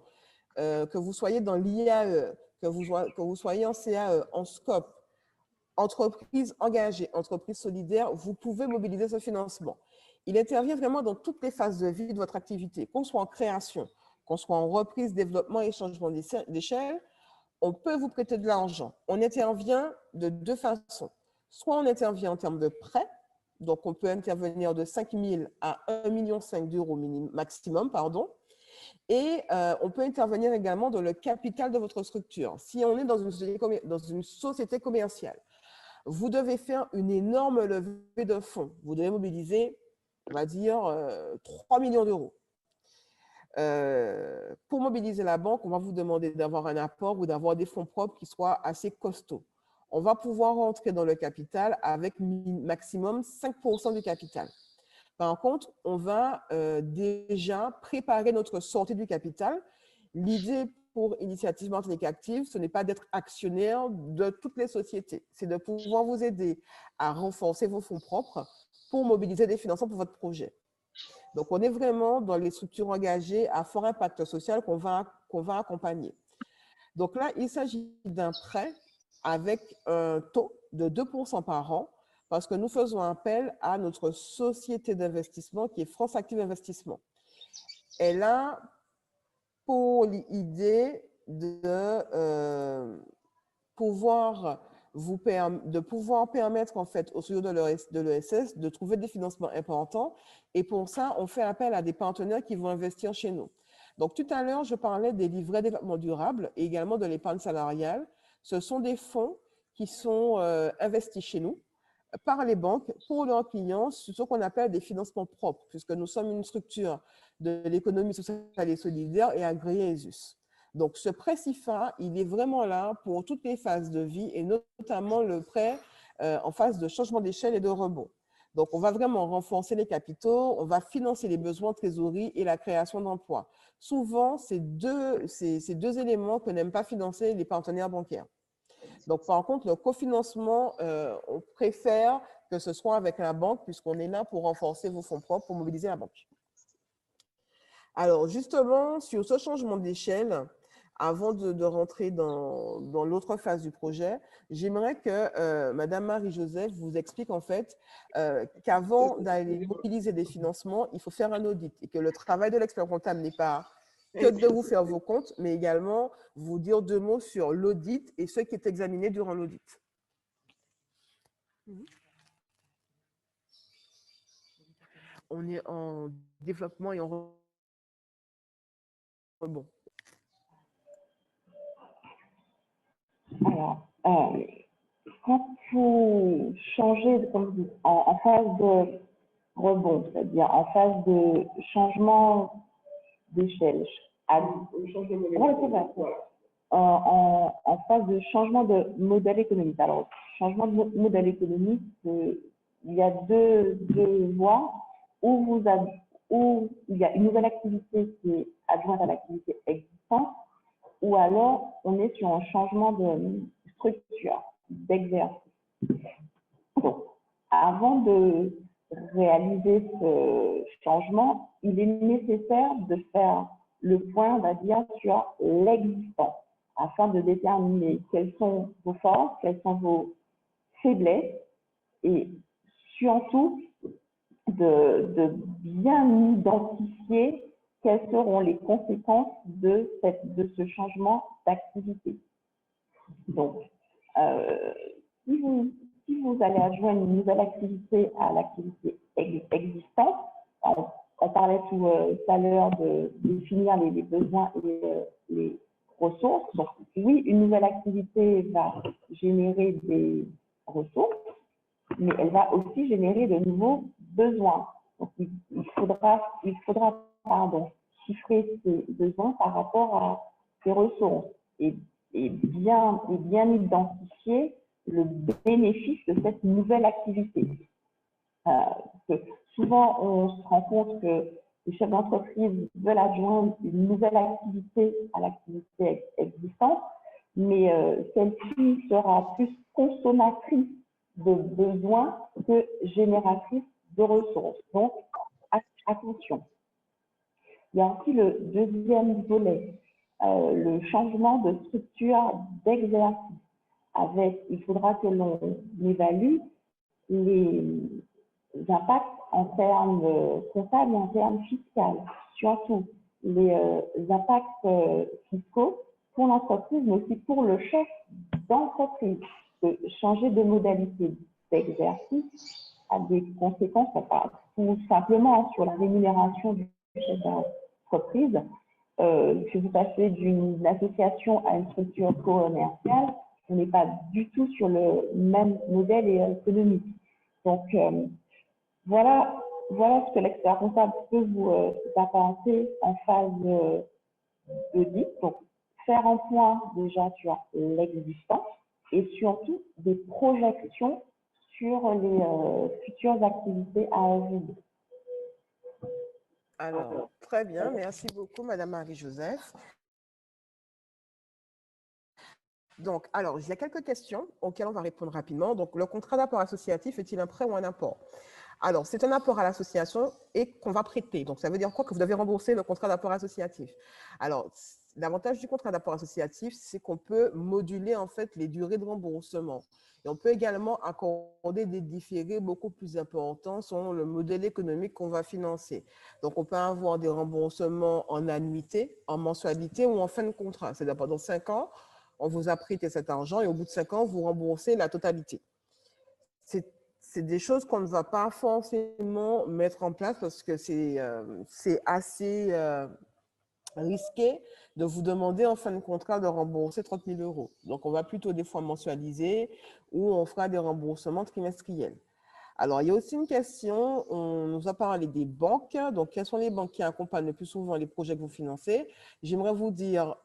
que vous soyez dans l'IAE, que vous soyez en CAE, en SCOP, entreprise engagée, entreprise solidaire, vous pouvez mobiliser ce financement. Il intervient vraiment dans toutes les phases de vie de votre activité, qu'on soit en création, qu'on soit en reprise, développement et changement d'échelle, on peut vous prêter de l'argent. On intervient de 2 façons. Soit on intervient en termes de prêt, donc on peut intervenir de 5 000 à 1,5 million d'euros maximum, et on peut intervenir également dans le capital de votre structure. Si on est dans une société commerciale, vous devez faire une énorme levée de fonds. Vous devez mobiliser, on va dire, 3 millions d'euros. Pour mobiliser la banque, on va vous demander d'avoir un apport ou d'avoir des fonds propres qui soient assez costauds. On va pouvoir rentrer dans le capital avec maximum 5% du capital. Par contre, on va déjà préparer notre sortie du capital. L'idée pour Initiative Martinique Active, ce n'est pas d'être actionnaire de toutes les sociétés, c'est de pouvoir vous aider à renforcer vos fonds propres pour mobiliser des financements pour votre projet. Donc, on est vraiment dans les structures engagées à fort impact social qu'on va accompagner. Donc là, il s'agit d'un prêt avec un taux de 2% par an parce que nous faisons appel à notre société d'investissement qui est France Active Investissement. Elle a pour l'idée de pouvoir permettre en fait aux studios de l'ESS de trouver des financements importants. Et pour ça, on fait appel à des partenaires qui vont investir chez nous. Donc, tout à l'heure, je parlais des livrets développement durable et également de l'épargne salariale. Ce sont des fonds qui sont investis chez nous par les banques pour leurs clients sur ce qu'on appelle des financements propres, puisque nous sommes une structure de l'économie sociale et solidaire et agréée ESUS. Donc, ce prêt SIFA, il est vraiment là pour toutes les phases de vie et notamment le prêt en phase de changement d'échelle et de rebond. Donc, on va vraiment renforcer les capitaux, on va financer les besoins de trésorerie et la création d'emplois. Souvent, c'est ces deux éléments que n'aiment pas financer les partenaires bancaires. Donc, par contre, le cofinancement, on préfère que ce soit avec la banque puisqu'on est là pour renforcer vos fonds propres, pour mobiliser la banque. Alors, justement, sur ce changement d'échelle, avant de rentrer dans l'autre phase du projet, j'aimerais que Madame Marie-Joseph vous explique en fait qu'avant d'aller mobiliser des financements, il faut faire un audit et que le travail de l'expert comptable n'est pas que de vous faire vos comptes, mais également vous dire 2 mots sur l'audit et ce qui est examiné durant l'audit. On est en développement et en rebond. Alors, quand vous changez en phase de rebond, c'est-à-dire en phase de changement d'échelle, en phase de changement de modèle économique. Alors, changement de modèle économique, il y a deux voies où il y a une nouvelle activité qui est adjointe à l'activité existante, ou alors on est sur un changement de structure, d'exercice. Donc, avant de réaliser ce changement, il est nécessaire de faire le point, on va dire, sur l'existant, afin de déterminer quelles sont vos forces, quelles sont vos faiblesses, et surtout de bien identifier quelles seront les conséquences de ce changement d'activité. Donc, si vous allez adjoindre une nouvelle activité à l'activité existante, on parlait tout à l'heure de définir les besoins et les ressources. Donc, oui, une nouvelle activité va générer des ressources, mais elle va aussi générer de nouveaux besoins. Donc, il faudra chiffrer ces besoins par rapport à ces ressources et bien identifier le bénéfice de cette nouvelle activité. Souvent, on se rend compte que les chefs d'entreprise veulent adjoindre une nouvelle activité à l'activité existante, mais celle-ci sera plus consommatrice de besoins que génératrice de ressources. Donc, attention. Il y a aussi le deuxième volet, le changement de structure d'exercice. Il faudra que l'on évalue les impacts en termes comptables et en termes fiscaux, surtout les impacts fiscaux pour l'entreprise, mais aussi pour le chef d'entreprise. Changer de modalité d'exercice a des conséquences, tout simplement sur la rémunération du chef d'entreprise. Si vous passez d'une association à une structure commerciale, on n'est pas du tout sur le même modèle économique. Donc, voilà ce que l'expert comptable peut vous apporter en phase d'audit. Donc, faire un point déjà sur l'existant et surtout des projections sur les futures activités à venir. Alors, très bien. Merci beaucoup, Madame Marie-Joseph. Donc, alors, il y a quelques questions auxquelles on va répondre rapidement. Donc, le contrat d'apport associatif est-il un prêt ou un apport? Alors, c'est un apport à l'association et qu'on va prêter. Donc, ça veut dire quoi? Que vous devez rembourser le contrat d'apport associatif. Alors, l'avantage du contrat d'apport associatif, c'est qu'on peut moduler en fait les durées de remboursement. Et on peut également accorder des différés beaucoup plus importants selon le modèle économique qu'on va financer. Donc, on peut avoir des remboursements en annuité, en mensualité ou en fin de contrat. C'est-à-dire pendant 5 ans, on vous a prêté cet argent et au bout de 5 ans, vous remboursez la totalité. C'est des choses qu'on ne va pas forcément mettre en place parce que c'est assez risqué de vous demander en fin de contrat de rembourser 30 000 €. Donc, on va plutôt des fois mensualiser ou on fera des remboursements trimestriels. Alors, il y a aussi une question, on nous a parlé des banques. Donc, quelles sont les banques qui accompagnent le plus souvent les projets que vous financez? J'aimerais vous dire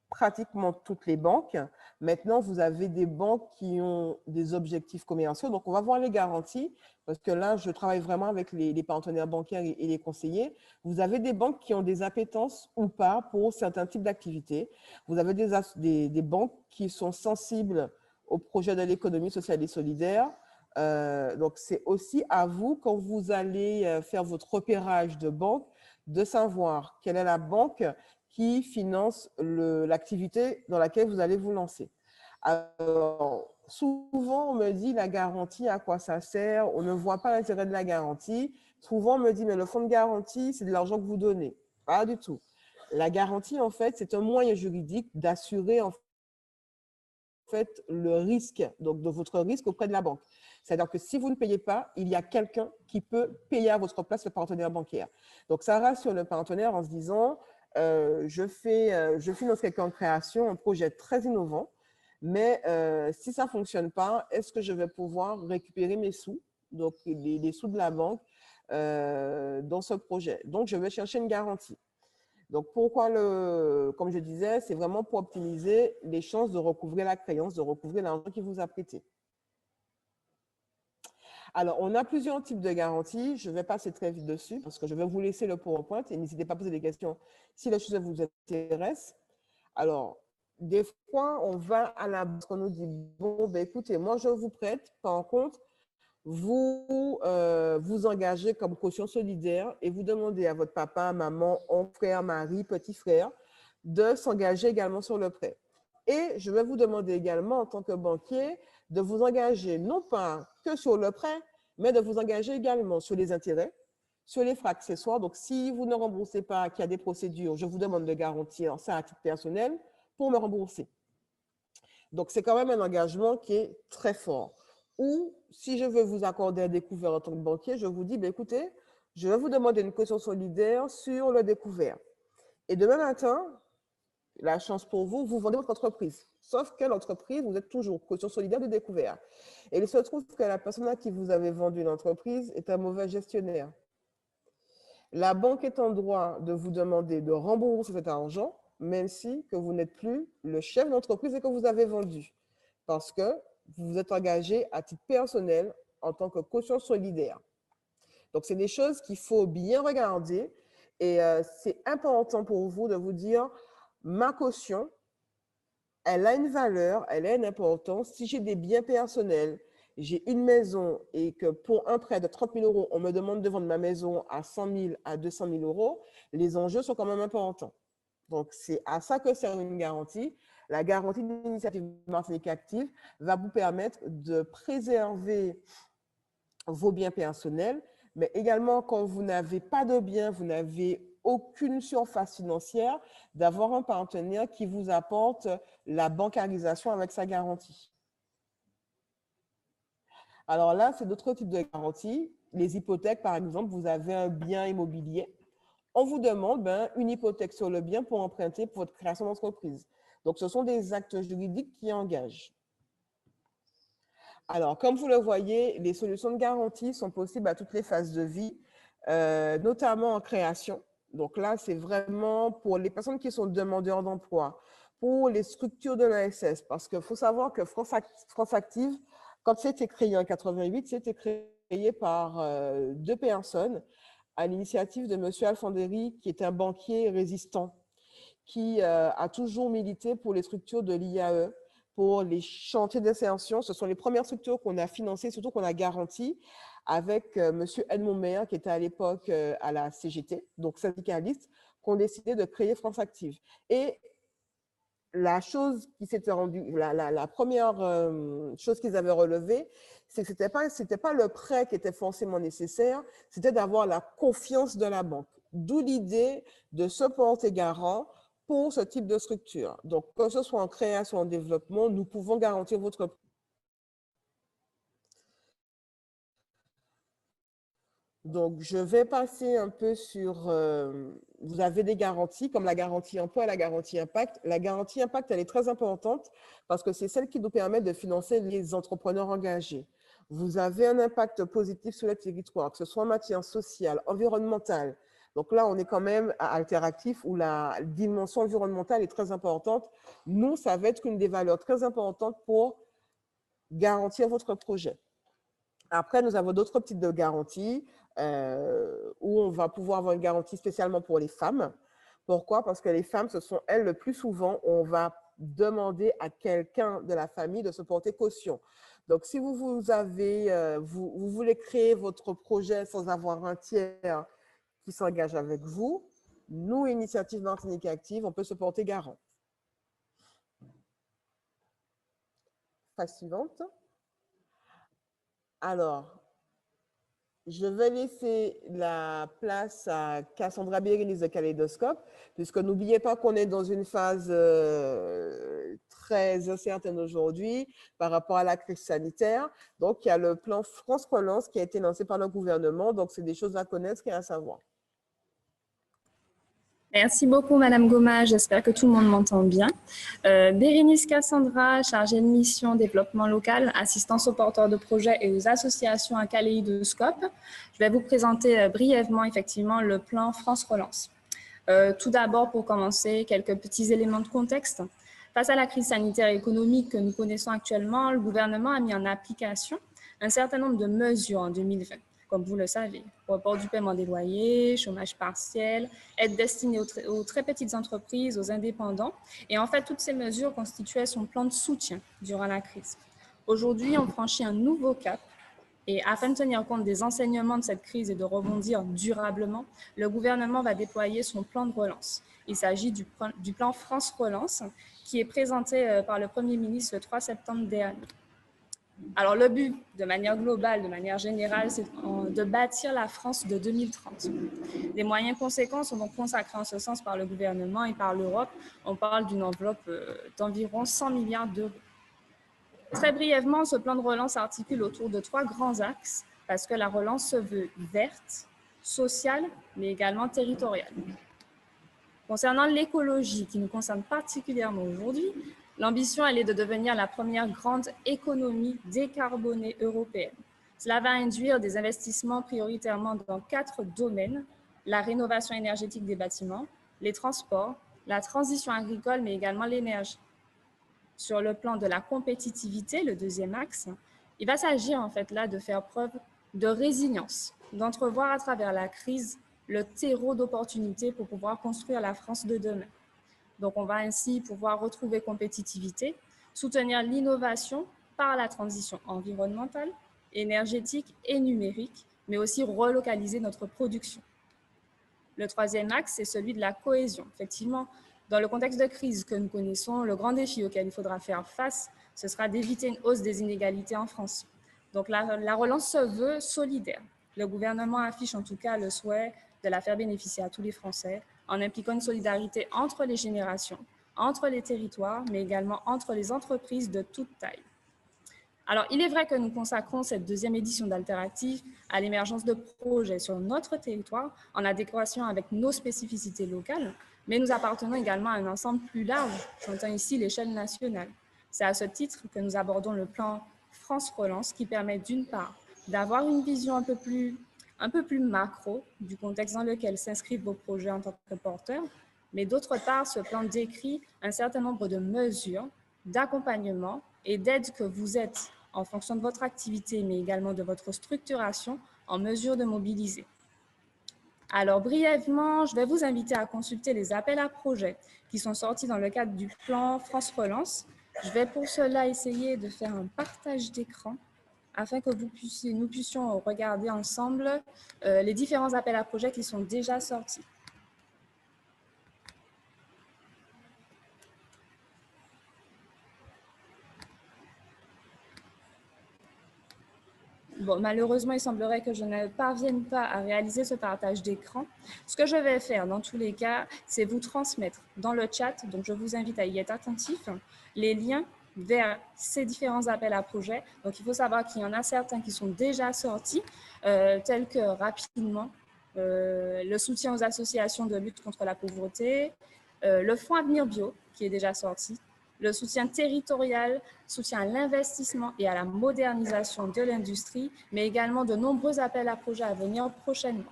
pratiquement toutes les banques. Maintenant, vous avez des banques qui ont des objectifs commerciaux. Donc, on va voir les garanties, parce que là, je travaille vraiment avec les partenaires bancaires et les conseillers. Vous avez des banques qui ont des appétences ou pas pour certains types d'activités. Vous avez des banques qui sont sensibles au projet de l'économie sociale et solidaire. Donc, c'est aussi à vous, quand vous allez faire votre repérage de banque, de savoir quelle est la banque qui finance l'activité dans laquelle vous allez vous lancer. Alors, souvent, on me dit la garantie, à quoi ça sert? On ne voit pas l'intérêt de la garantie. Souvent, on me dit, mais le fonds de garantie, c'est de l'argent que vous donnez. Pas du tout. La garantie, en fait, c'est un moyen juridique d'assurer en fait le risque, donc de votre risque auprès de la banque. C'est-à-dire que si vous ne payez pas, il y a quelqu'un qui peut payer à votre place le partenaire bancaire. Donc, ça rassure le partenaire en se disant, je finance quelqu'un en création, un projet très innovant, mais si ça ne fonctionne pas, est-ce que je vais pouvoir récupérer mes sous, donc les sous de la banque, dans ce projet? Donc, je vais chercher une garantie. Donc, pourquoi comme je disais, c'est vraiment pour optimiser les chances de recouvrer la créance, de recouvrer l'argent qui vous a prêté. Alors, on a plusieurs types de garanties. Je vais passer très vite dessus parce que je vais vous laisser le PowerPoint et n'hésitez pas à poser des questions si les choses vous intéressent. Alors, des fois, on va à la banque, on nous dit, bon, ben, écoutez, moi, je vous prête. Par contre, vous vous engagez comme caution solidaire et vous demandez à votre papa, maman, oncle, frère, mari, petit frère de s'engager également sur le prêt. Et je vais vous demander également, en tant que banquier, de vous engager non pas que sur le prêt, mais de vous engager également sur les intérêts, sur les frais accessoires. Donc, si vous ne remboursez pas, qu'il y a des procédures, je vous demande de garantir ça à titre personnel pour me rembourser. Donc, c'est quand même un engagement qui est très fort. Ou, si je veux vous accorder un découvert en tant que banquier, je vous dis, ben, écoutez, je vais vous demander une caution solidaire sur le découvert. Et demain matin, la chance pour vous, vous vendez votre entreprise. Sauf que l'entreprise, vous êtes toujours caution solidaire de découvert. Et il se trouve que la personne à qui vous avez vendu l'entreprise est un mauvais gestionnaire. La banque est en droit de vous demander de rembourser cet argent, même si que vous n'êtes plus le chef d'entreprise et que vous avez vendu. Parce que vous vous êtes engagé à titre personnel en tant que caution solidaire. Donc, c'est des choses qu'il faut bien regarder et c'est important pour vous de vous dire, ma caution, elle a une valeur, elle a une importance. Si j'ai des biens personnels, j'ai une maison et que pour un prêt de 30 000 €, on me demande de vendre ma maison à 100 000, à 200 000 €, les enjeux sont quand même importants. Donc, c'est à ça que sert une garantie. La garantie d'initiative Martinique Active va vous permettre de préserver vos biens personnels, mais également quand vous n'avez pas de biens, vous n'avez aucune surface financière, d'avoir un partenaire qui vous apporte la bancarisation avec sa garantie. Alors là, c'est d'autres types de garanties. Les hypothèques, par exemple, vous avez un bien immobilier. On vous demande une hypothèque sur le bien pour emprunter pour votre création d'entreprise. Donc, ce sont des actes juridiques qui engagent. Alors, comme vous le voyez, les solutions de garantie sont possibles à toutes les phases de vie, notamment en création. Donc là, c'est vraiment pour les personnes qui sont demandeurs d'emploi, pour les structures de l'ESS, parce qu'il faut savoir que France Active, quand c'était créé en 88, c'était créé par 2 personnes à l'initiative de M. Alfandéry, qui est un banquier résistant, qui a toujours milité pour les structures de l'IAE, pour les chantiers d'insertion. Ce sont les premières structures qu'on a financées, surtout qu'on a garanties, avec M. Edmond Meyer, qui était à l'époque à la CGT, donc syndicaliste, qu'on décidé de créer France Active. Et la chose qui s'était rendue, la première chose qu'ils avaient relevée, c'est que ce n'était pas le prêt qui était forcément nécessaire, c'était d'avoir la confiance de la banque. D'où l'idée de se porter garant pour ce type de structure. Donc, que ce soit en création ou en développement, nous pouvons garantir votre prêt. Donc, je vais passer un peu sur, vous avez des garanties comme la garantie emploi et la garantie impact. La garantie impact, elle est très importante parce que c'est celle qui nous permet de financer les entrepreneurs engagés. Vous avez un impact positif sur le territoire, que ce soit en matière sociale, environnementale. Donc là, on est quand même à Alteractif où la dimension environnementale est très importante. Nous, ça va être une des valeurs très importantes pour garantir votre projet. Après, nous avons d'autres types de garanties où on va pouvoir avoir une garantie spécialement pour les femmes. Pourquoi? Parce que les femmes, ce sont elles le plus souvent, on va demander à quelqu'un de la famille de se porter caution. Donc, si vous voulez créer votre projet sans avoir un tiers qui s'engage avec vous, nous, Initiative Martinique Active, on peut se porter garant. Phase suivante. Alors, je vais laisser la place à Cassandra Bérénice de Kaléidoscope, puisque n'oubliez pas qu'on est dans une phase très incertaine aujourd'hui par rapport à la crise sanitaire. Donc, il y a le plan France Relance qui a été lancé par le gouvernement. Donc, c'est des choses à connaître et à savoir. Merci beaucoup, Madame Goma. J'espère que tout le monde m'entend bien. Bérénice Cassandra, chargée de mission développement local, assistance aux porteurs de projets et aux associations à Kaléidoscope. Je vais vous présenter brièvement, effectivement, le plan France Relance. Tout d'abord, pour commencer, quelques petits éléments de contexte. Face à la crise sanitaire et économique que nous connaissons actuellement, le gouvernement a mis en application un certain nombre de mesures en 2020. Comme vous le savez, report du paiement des loyers, chômage partiel, aide destinée aux très petites entreprises, aux indépendants. Et en fait, toutes ces mesures constituaient son plan de soutien durant la crise. Aujourd'hui, on franchit un nouveau cap. Et afin de tenir compte des enseignements de cette crise et de rebondir durablement, le gouvernement va déployer son plan de relance. Il s'agit du plan France Relance qui est présenté par le Premier ministre le 3 septembre dernier. Alors, le but, de manière globale, de manière générale, c'est de bâtir la France de 2030. Des moyens conséquents sont donc consacrés en ce sens par le gouvernement et par l'Europe. On parle d'une enveloppe d'environ 100 milliards d'euros. Très brièvement, ce plan de relance s'articule autour de 3 grands axes parce que la relance se veut verte, sociale, mais également territoriale. Concernant l'écologie, qui nous concerne particulièrement aujourd'hui, l'ambition, elle est de devenir la première grande économie décarbonée européenne. Cela va induire des investissements prioritairement dans 4 domaines, la rénovation énergétique des bâtiments, les transports, la transition agricole, mais également l'énergie. Sur le plan de la compétitivité, le deuxième axe, il va s'agir en fait là de faire preuve de résilience, d'entrevoir à travers la crise le terreau d'opportunités pour pouvoir construire la France de demain. Donc, on va ainsi pouvoir retrouver compétitivité, soutenir l'innovation par la transition environnementale, énergétique et numérique, mais aussi relocaliser notre production. Le troisième axe, c'est celui de la cohésion. Effectivement, dans le contexte de crise que nous connaissons, le grand défi auquel il faudra faire face, ce sera d'éviter une hausse des inégalités en France. Donc, la relance se veut solidaire. Le gouvernement affiche en tout cas le souhait de la faire bénéficier à tous les Français en impliquant une solidarité entre les générations, entre les territoires, mais également entre les entreprises de toute taille. Alors, il est vrai que nous consacrons cette deuxième édition d'Alteractive à l'émergence de projets sur notre territoire en adéquation avec nos spécificités locales, mais nous appartenons également à un ensemble plus large, j'entends ici l'échelle nationale. C'est à ce titre que nous abordons le plan France Relance qui permet d'une part d'avoir une vision un peu plus macro du contexte dans lequel s'inscrivent vos projets en tant que porteurs, mais d'autre part, ce plan décrit un certain nombre de mesures d'accompagnement et d'aide que vous êtes, en fonction de votre activité, mais également de votre structuration, en mesure de mobiliser. Alors, brièvement, je vais vous inviter à consulter les appels à projets qui sont sortis dans le cadre du plan France Relance. Je vais pour cela essayer de faire un partage d'écran afin que nous puissions regarder ensemble les différents appels à projets qui sont déjà sortis. Bon, malheureusement, il semblerait que je ne parvienne pas à réaliser ce partage d'écran. Ce que je vais faire dans tous les cas, c'est vous transmettre dans le chat, donc je vous invite à y être attentif, les liens vers ces différents appels à projets. Donc, il faut savoir qu'il y en a certains qui sont déjà sortis, tels que rapidement le soutien aux associations de lutte contre la pauvreté, le Fonds Avenir Bio qui est déjà sorti, le soutien territorial, soutien à l'investissement et à la modernisation de l'industrie, mais également de nombreux appels à projets à venir prochainement.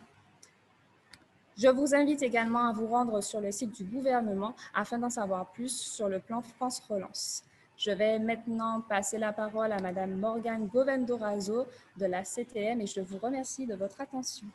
Je vous invite également à vous rendre sur le site du gouvernement afin d'en savoir plus sur le plan France Relance. Je vais maintenant passer la parole à Madame Morgane Govendo-Razo de la CTM et je vous remercie de votre attention.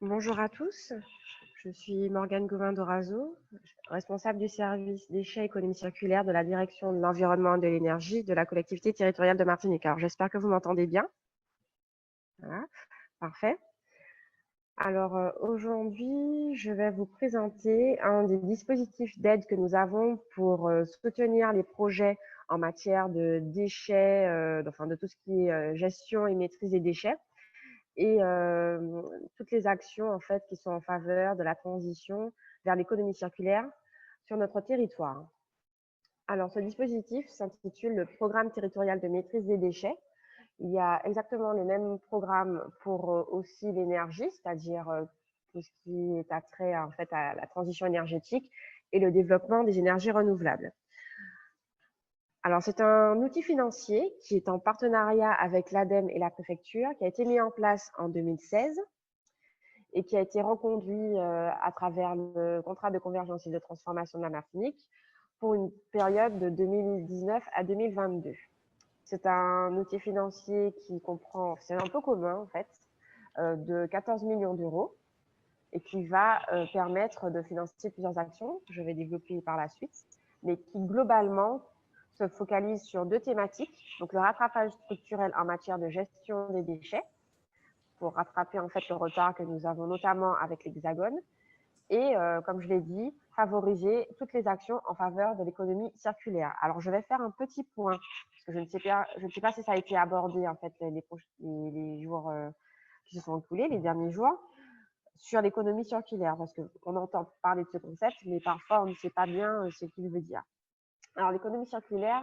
Bonjour à tous, je suis Morgane Govendo-Razo, responsable du service déchets et économie circulaire de la direction de l'environnement et de l'énergie de la collectivité territoriale de Martinique. Alors j'espère que vous m'entendez bien. Voilà, parfait. Alors aujourd'hui, je vais vous présenter un des dispositifs d'aide que nous avons pour soutenir les projets en matière de déchets, enfin de tout ce qui est gestion et maîtrise des déchets. Et toutes les actions en fait qui sont en faveur de la transition vers l'économie circulaire sur notre territoire. Alors ce dispositif s'intitule le programme territorial de maîtrise des déchets. Il y a exactement le même programme pour aussi l'énergie, c'est-à-dire tout ce qui est attrait en fait à la transition énergétique et le développement des énergies renouvelables. Alors, c'est un outil financier qui est en partenariat avec l'ADEME et la préfecture, qui a été mis en place en 2016 et qui a été reconduit à travers le contrat de convergence et de transformation de la Martinique pour une période de 2019 à 2022. C'est un outil financier qui comprend, c'est un peu commun en fait, de 14 millions d'euros et qui va permettre de financer plusieurs actions que je vais développer par la suite, mais qui globalement se focalise sur deux thématiques, donc le rattrapage structurel en matière de gestion des déchets, pour rattraper en fait le retard que nous avons notamment avec l'Hexagone, et comme je l'ai dit, favoriser toutes les actions en faveur de l'économie circulaire. Alors je vais faire un petit point, parce que je ne sais pas si ça a été abordé en fait les jours qui se sont écoulés, les derniers jours, sur l'économie circulaire, parce qu'on entend parler de ce concept, mais parfois on ne sait pas bien ce qu'il veut dire. Alors, l'économie circulaire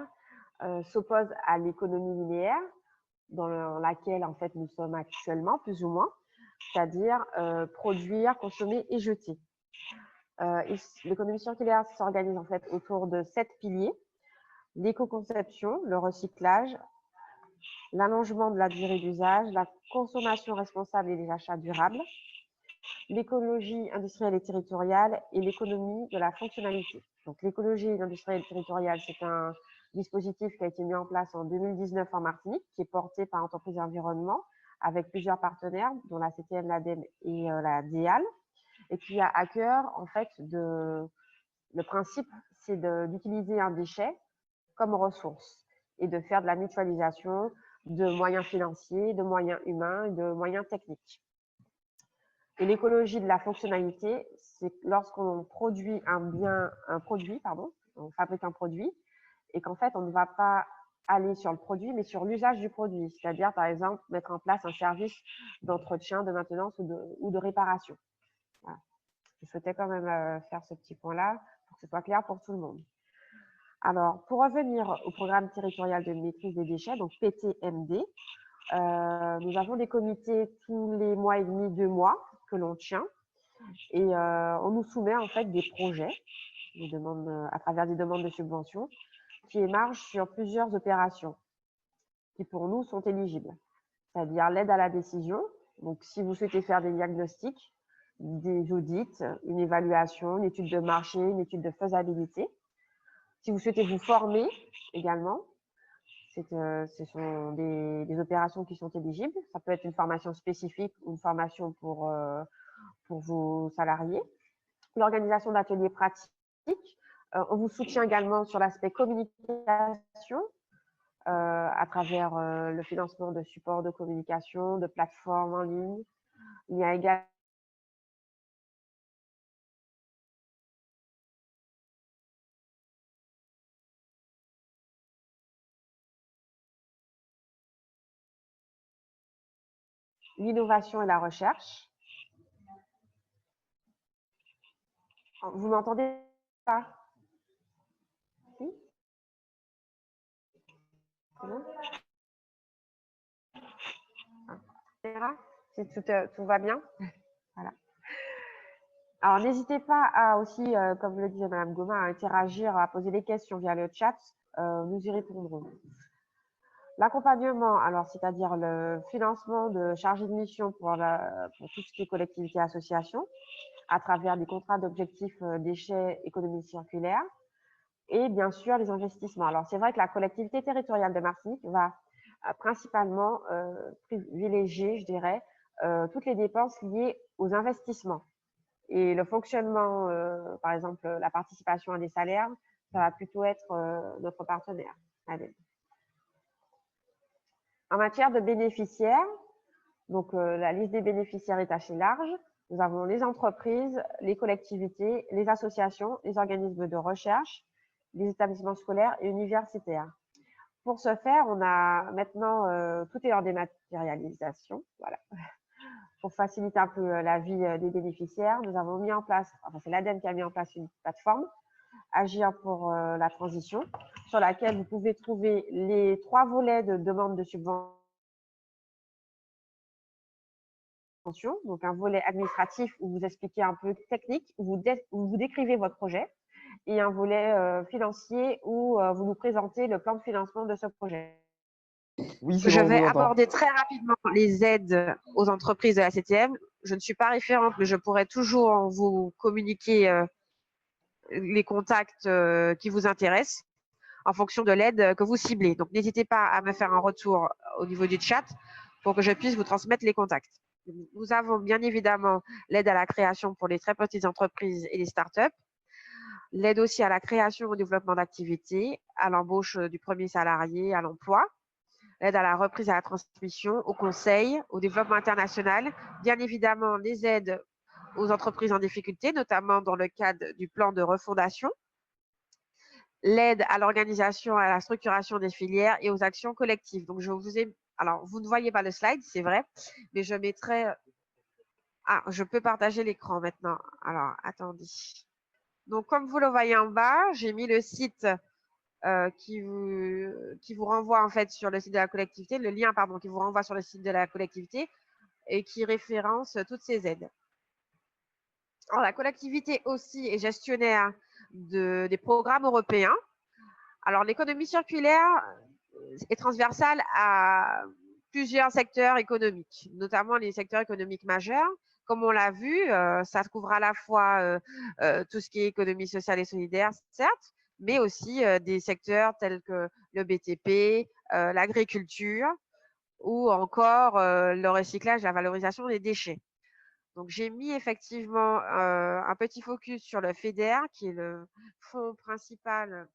s'oppose à l'économie linéaire, dans laquelle en fait nous sommes actuellement, plus ou moins, c'est-à-dire produire, consommer et jeter. L'économie circulaire s'organise en fait autour de 7 piliers: l'éco-conception, le recyclage, l'allongement de la durée d'usage, la consommation responsable et les achats durables, l'écologie industrielle et territoriale et l'économie de la fonctionnalité. Donc, l'écologie industrielle et territoriale, c'est un dispositif qui a été mis en place en 2019 en Martinique, qui est porté par Entreprises Environnement, avec plusieurs partenaires, dont la CTM, l'ADEME et la DEAL, et qui a à cœur, en fait, le principe, c'est d'utiliser un déchet comme ressource et de faire de la mutualisation de moyens financiers, de moyens humains et de moyens techniques. Et l'écologie de la fonctionnalité, c'est lorsqu'on produit on fabrique un produit, et qu'en fait, on ne va pas aller sur le produit, mais sur l'usage du produit. C'est-à-dire, par exemple, mettre en place un service d'entretien, de maintenance ou de réparation. Voilà. Je souhaitais quand même faire ce petit point-là pour que ce soit clair pour tout le monde. Alors, pour revenir au programme territorial de maîtrise des déchets, donc PTMD, Nous avons des comités tous les mois et demi, 2 mois que l'on tient. Et on nous soumet en fait des projets à travers des demandes de subventions qui émargent sur plusieurs opérations qui pour nous sont éligibles. C'est-à-dire l'aide à la décision. Donc si vous souhaitez faire des diagnostics, des audits, une évaluation, une étude de marché, une étude de faisabilité. Si vous souhaitez vous former également, ce sont des opérations qui sont éligibles. Ça peut être une formation spécifique ou une formation pour vos salariés. L'organisation d'ateliers pratiques. On vous soutient également sur l'aspect communication à travers le financement de supports de communication, de plateformes en ligne. Il y a également l'innovation et la recherche. Vous m'entendez pas? Si? C'est bon? Si tout va bien? Voilà. Alors, n'hésitez pas à aussi, comme le disait Madame Goma, à interagir, à poser des questions via le chat. Nous y répondrons. L'accompagnement, alors c'est-à-dire le financement de chargés de mission pour tout ce qui est collectivité association, à travers des contrats d'objectifs déchets, économie circulaire, et bien sûr les investissements. Alors c'est vrai que la collectivité territoriale de Martinique va principalement privilégier, je dirais, toutes les dépenses liées aux investissements. Et le fonctionnement, par exemple la participation à des salaires, ça va plutôt être notre partenaire. Allez. En matière de bénéficiaires, donc la liste des bénéficiaires est assez large. Nous avons les entreprises, les collectivités, les associations, les organismes de recherche, les établissements scolaires et universitaires. Pour ce faire, on a maintenant, tout est en dématérialisation. Voilà. Pour faciliter un peu la vie des bénéficiaires, nous avons mis en place, enfin c'est l'ADEME qui a mis en place une plateforme, Agir pour la transition, sur laquelle vous pouvez trouver les 3 volets de demande de subvention. Donc un volet administratif où vous expliquez un peu technique, où vous décrivez votre projet, et un volet financier où vous nous présentez le plan de financement de ce projet. Oui, c'est Je bon, vais on vous entend. aborder très rapidement les aides aux entreprises de la CTM. Je ne suis pas référente, mais je pourrais toujours vous communiquer les contacts qui vous intéressent en fonction de l'aide que vous ciblez. Donc, n'hésitez pas à me faire un retour au niveau du chat pour que je puisse vous transmettre les contacts. Nous avons bien évidemment l'aide à la création pour les très petites entreprises et les startups, l'aide aussi à la création au développement d'activités, à l'embauche du premier salarié, à l'emploi, l'aide à la reprise et à la transmission, au conseil, au développement international, bien évidemment les aides aux entreprises en difficulté, notamment dans le cadre du plan de refondation, l'aide à l'organisation, à la structuration des filières et aux actions collectives. Donc, alors, vous ne voyez pas le slide, c'est vrai, mais je mettrai... Ah, je peux partager l'écran maintenant. Alors, attendez. Donc, comme vous le voyez en bas, j'ai mis le site qui vous renvoie en fait sur le site de la collectivité, le lien, pardon, qui vous renvoie sur le site de la collectivité et qui référence toutes ces aides. Alors, la collectivité aussi est gestionnaire des programmes européens. Alors, l'économie circulaire est transversale à plusieurs secteurs économiques, notamment les secteurs économiques majeurs. Comme on l'a vu, ça couvre à la fois tout ce qui est économie sociale et solidaire, certes, mais aussi des secteurs tels que le BTP, l'agriculture ou encore le recyclage, la valorisation des déchets. Donc, j'ai mis effectivement un petit focus sur le FEDER, qui est le fonds principal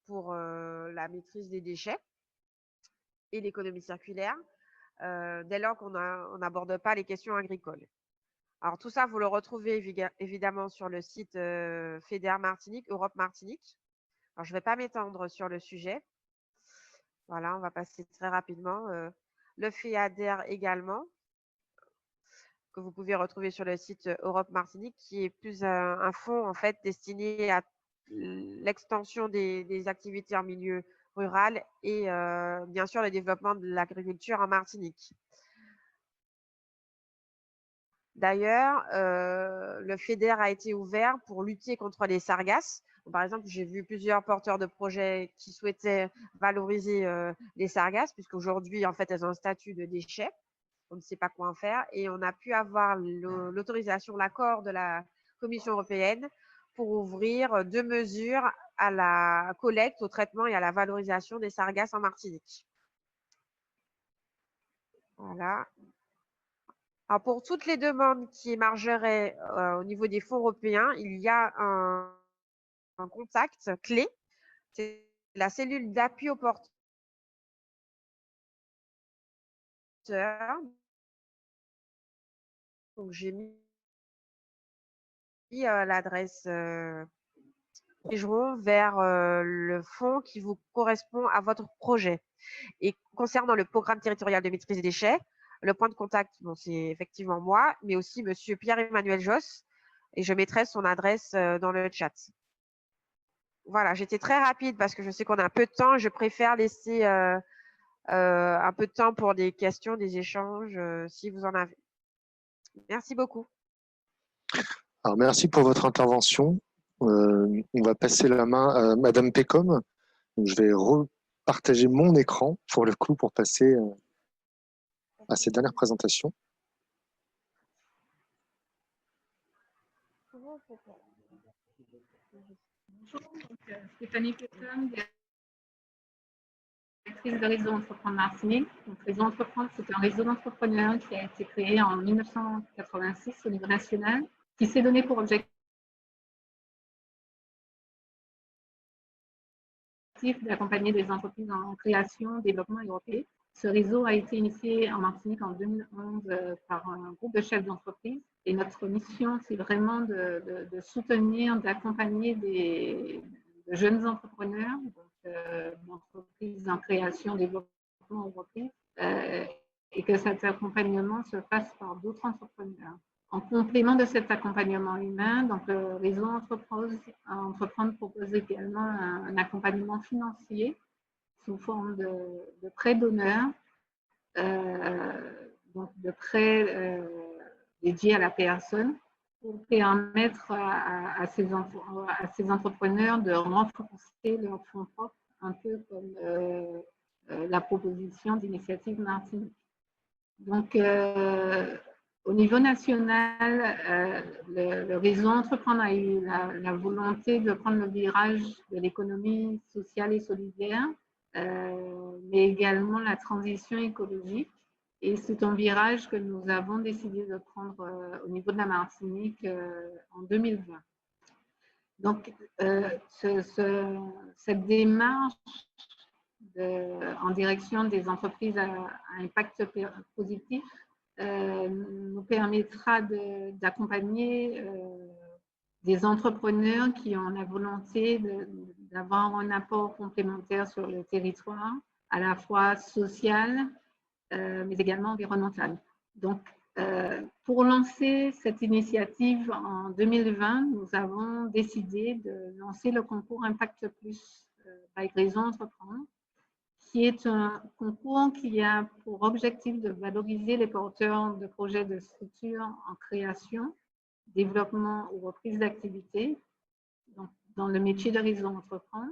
pour la maîtrise des déchets et l'économie circulaire, dès lors qu'on n'aborde pas les questions agricoles. Alors, tout ça, vous le retrouvez évidemment sur le site FEDER Martinique, Europe Martinique. Alors, je ne vais pas m'étendre sur le sujet. Voilà, on va passer très rapidement. Le FEADER également, que vous pouvez retrouver sur le site Europe Martinique, qui est plus un fonds en fait destiné à l'extension des activités en milieu rurale et bien sûr le développement de l'agriculture en Martinique. D'ailleurs, le FEDER a été ouvert pour lutter contre les sargasses. Par exemple, j'ai vu plusieurs porteurs de projets qui souhaitaient valoriser les sargasses, puisqu'aujourd'hui, en fait, elles ont un statut de déchet. On ne sait pas quoi en faire. Et on a pu avoir l'autorisation, l'accord de la Commission européenne pour ouvrir 2 mesures à la collecte, au traitement et à la valorisation des sargasses en Martinique. Voilà. Alors, pour toutes les demandes qui émergeraient au niveau des fonds européens, il y a un contact clé, c'est la cellule d'appui aux porteurs. Donc, j'ai mis l'adresse dirigeront vers le fonds qui vous correspond à votre projet. Et concernant le programme territorial de maîtrise des déchets, le point de contact, bon, c'est effectivement moi, mais aussi monsieur Pierre-Emmanuel Josse, et je mettrai son adresse dans le chat. Voilà, j'étais très rapide parce que je sais qu'on a un peu de temps. Je préfère laisser un peu de temps pour des questions, des échanges, si vous en avez. Merci beaucoup. Alors, merci pour votre intervention. On va passer la main à Madame Pécom. Donc, je vais repartager mon écran pour le coup pour passer à cette dernière présentation. Bonjour, Stéphanie Pécom, directrice de Réseau Entreprendre Martinique. Donc, Réseau Entreprendre, c'est un réseau d'entrepreneurs qui a été créé en 1986 au niveau national, qui s'est donné pour objectif d'accompagner des entreprises en création, développement et européen. Ce réseau a été initié en Martinique en 2011 par un groupe de chefs d'entreprise. Et notre mission, c'est vraiment de soutenir, d'accompagner de jeunes entrepreneurs, d'entreprises en création, développement européen, et que cet accompagnement se fasse par d'autres entrepreneurs. En complément de cet accompagnement humain, donc le réseau Entreprendre propose également un accompagnement financier sous forme de prêts d'honneur, donc de prêts dédiés à la personne pour permettre à ces entrepreneurs de renforcer leurs fonds propres, un peu comme la proposition d'initiative Martinique. Donc, au niveau national, le réseau Entreprendre a eu la volonté de prendre le virage de l'économie sociale et solidaire, mais également la transition écologique. Et c'est un virage que nous avons décidé de prendre au niveau de la Martinique en 2020. Donc, cette démarche en direction des entreprises à impact positif nous permettra d'accompagner des entrepreneurs qui ont la volonté d'avoir un apport complémentaire sur le territoire, à la fois social, mais également environnemental. Donc, pour lancer cette initiative en 2020, nous avons décidé de lancer le concours Impact Plus avec Réseau Entreprendre, qui est un concours qui a pour objectif de valoriser les porteurs de projets de structures en création, développement ou reprise d'activité, dans le métier de Réseau Entreprendre,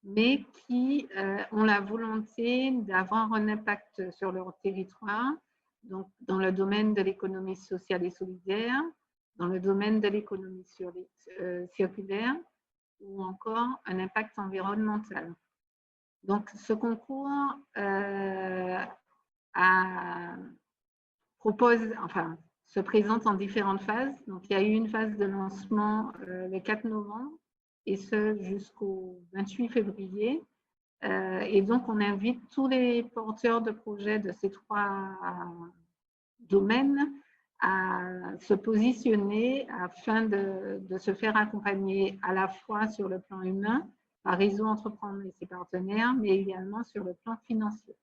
mais qui ont la volonté d'avoir un impact sur leur territoire, donc dans le domaine de l'économie sociale et solidaire, dans le domaine de l'économie circulaire ou encore un impact environnemental. Donc, ce concours se présente en différentes phases. Donc, il y a eu une phase de lancement le 4 novembre et ce jusqu'au 28 février. Et donc, on invite tous les porteurs de projets de ces 3 domaines à se positionner afin de se faire accompagner à la fois sur le plan humain, par Réseau Entreprendre et ses partenaires, mais également sur le plan financier.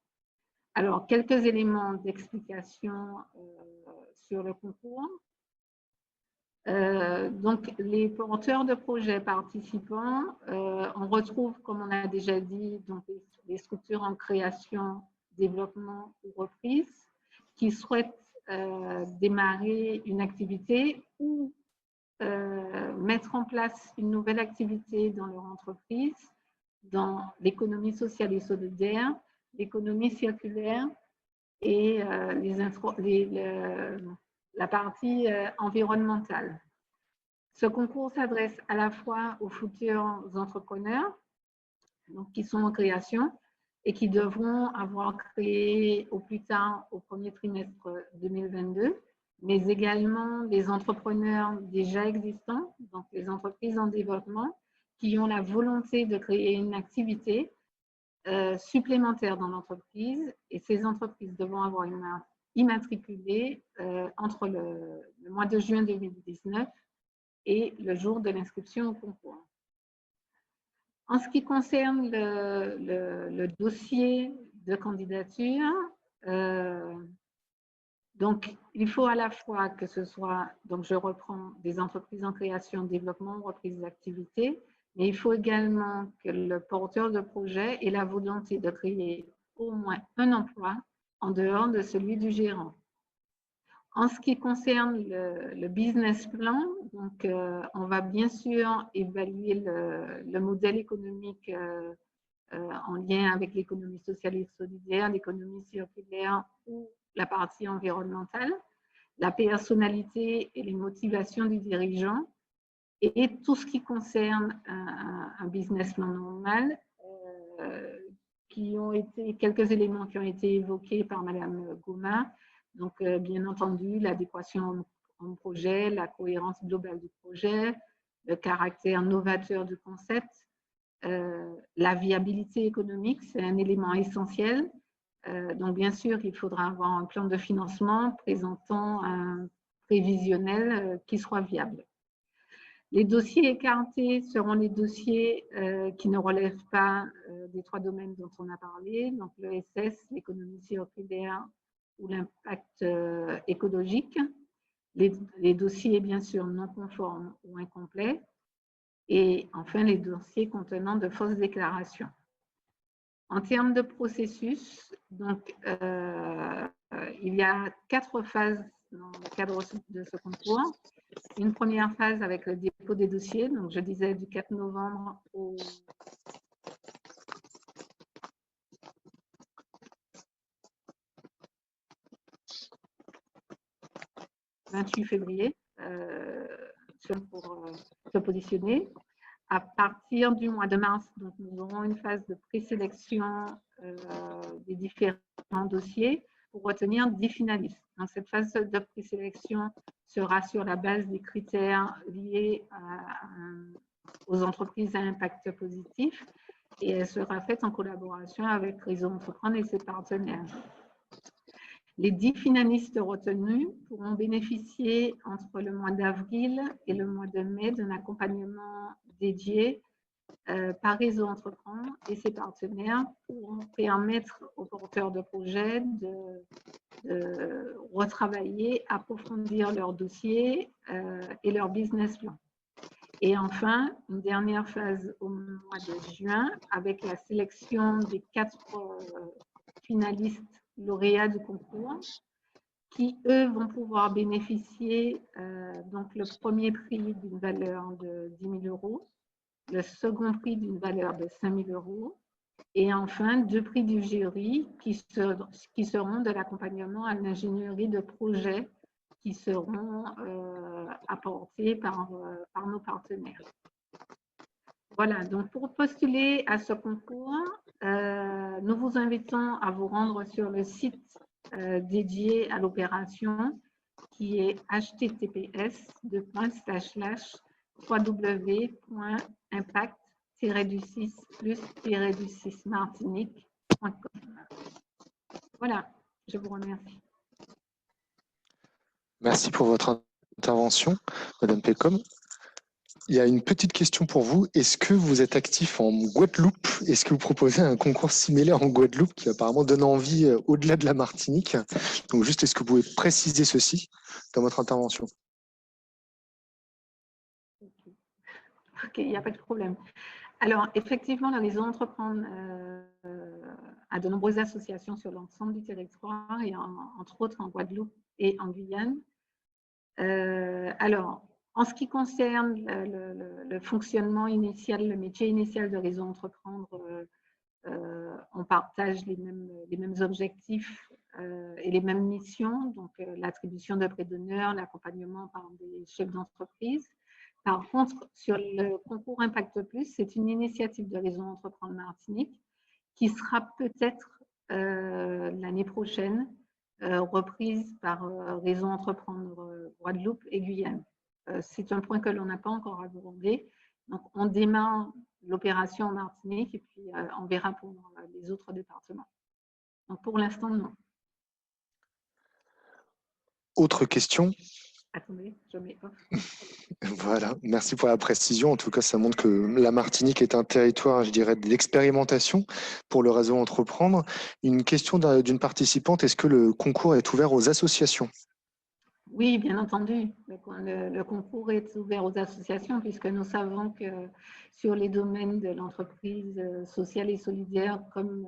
Alors, quelques éléments d'explication sur le concours. Donc, les porteurs de projets participants, on retrouve, comme on a déjà dit, donc les structures en création, développement ou reprise qui souhaitent démarrer une activité ou mettre en place une nouvelle activité dans leur entreprise, dans l'économie sociale et solidaire, l'économie circulaire et la partie environnementale. Ce concours s'adresse à la fois aux futurs entrepreneurs donc, qui sont en création et qui devront avoir créé au plus tard au premier trimestre 2022, mais également les entrepreneurs déjà existants, donc les entreprises en développement, qui ont la volonté de créer une activité supplémentaire dans l'entreprise, et ces entreprises devront avoir immatriculé entre le mois de juin 2019 et le jour de l'inscription au concours. En ce qui concerne le dossier de candidature, donc il faut à la fois que ce soit, donc je reprends, des entreprises en création, développement, reprise d'activité, mais il faut également que le porteur de projet ait la volonté de créer au moins un emploi en dehors de celui du gérant. En ce qui concerne le business plan, donc, on va bien sûr évaluer le modèle économique en lien avec l'économie sociale et solidaire, l'économie circulaire ou la partie environnementale, la personnalité et les motivations du dirigeant, et tout ce qui concerne un business plan normal, quelques éléments qui ont été évoqués par Madame Gomain. Donc, bien entendu, l'adéquation en projet, la cohérence globale du projet, le caractère novateur du concept, la viabilité économique, c'est un élément essentiel. Donc, bien sûr, il faudra avoir un plan de financement présentant un prévisionnel qui soit viable. Les dossiers écartés seront les dossiers qui ne relèvent pas des trois domaines dont on a parlé, donc l'ESS, l'économie circulaire ou l'impact écologique, les dossiers bien sûr non conformes ou incomplets, et enfin les dossiers contenant de fausses déclarations. En termes de processus, donc, il y a 4 phases dans le cadre de ce concours. Une première phase avec le dépôt des dossiers, donc je disais du 4 novembre au 28 février pour se positionner. À partir du mois de mars, donc, nous aurons une phase de présélection des différents dossiers pour retenir 10 finalistes. Donc, cette phase de présélection sera sur la base des critères liés aux entreprises à impact positif et elle sera faite en collaboration avec Réseau Entreprendre et ses partenaires. Les 10 finalistes retenus pourront bénéficier entre le mois d'avril et le mois de mai d'un accompagnement dédié par Réseau Entreprendre et ses partenaires pour permettre aux porteurs de projets de retravailler, approfondir leur dossier et leur business plan. Et enfin, une dernière phase au mois de juin avec la sélection des 4 finalistes lauréats du concours qui, eux, vont pouvoir bénéficier donc le premier prix d'une valeur de 10 000 €, le second prix d'une valeur de 5 000 € et enfin 2 prix du jury qui seront de l'accompagnement à l'ingénierie de projet qui seront apportés par nos partenaires. Voilà, donc pour postuler à ce concours, nous vous invitons à vous rendre sur le site dédié à l'opération qui est https://www.impact-6+-martinique.com. Voilà, je vous remercie. Merci pour votre intervention, Madame Pécom. Il y a une petite question pour vous. Est-ce que vous êtes actif en Guadeloupe? Est-ce que vous proposez un concours similaire en Guadeloupe qui apparemment donne envie au-delà de la Martinique? Donc juste, est-ce que vous pouvez préciser ceci dans votre intervention? Ok, il n'y a pas de problème. Alors, effectivement, la Réseau Entreprendre a de nombreuses associations sur l'ensemble du territoire, et entre autres en Guadeloupe et en Guyane. Alors, en ce qui concerne le fonctionnement initial, le métier initial de Réseau Entreprendre, on partage les mêmes objectifs et les mêmes missions, donc l'attribution de prix d'honneur, l'accompagnement par des chefs d'entreprise. Par contre, sur le concours Impact Plus, c'est une initiative de Réseau Entreprendre Martinique qui sera peut-être l'année prochaine reprise par Réseau Entreprendre Guadeloupe et Guyane. C'est un point que l'on n'a pas encore abordé. Donc, on démarre l'opération en Martinique et puis on verra pour les autres départements. Donc, pour l'instant, non. Autre question? Attendez, je mets off. Voilà, merci pour la précision. En tout cas, ça montre que la Martinique est un territoire, je dirais, d'expérimentation pour le réseau Entreprendre. Une question d'une participante, est-ce que le concours est ouvert aux associations? Oui, bien entendu. Le concours est ouvert aux associations puisque nous savons que sur les domaines de l'entreprise sociale et solidaire comme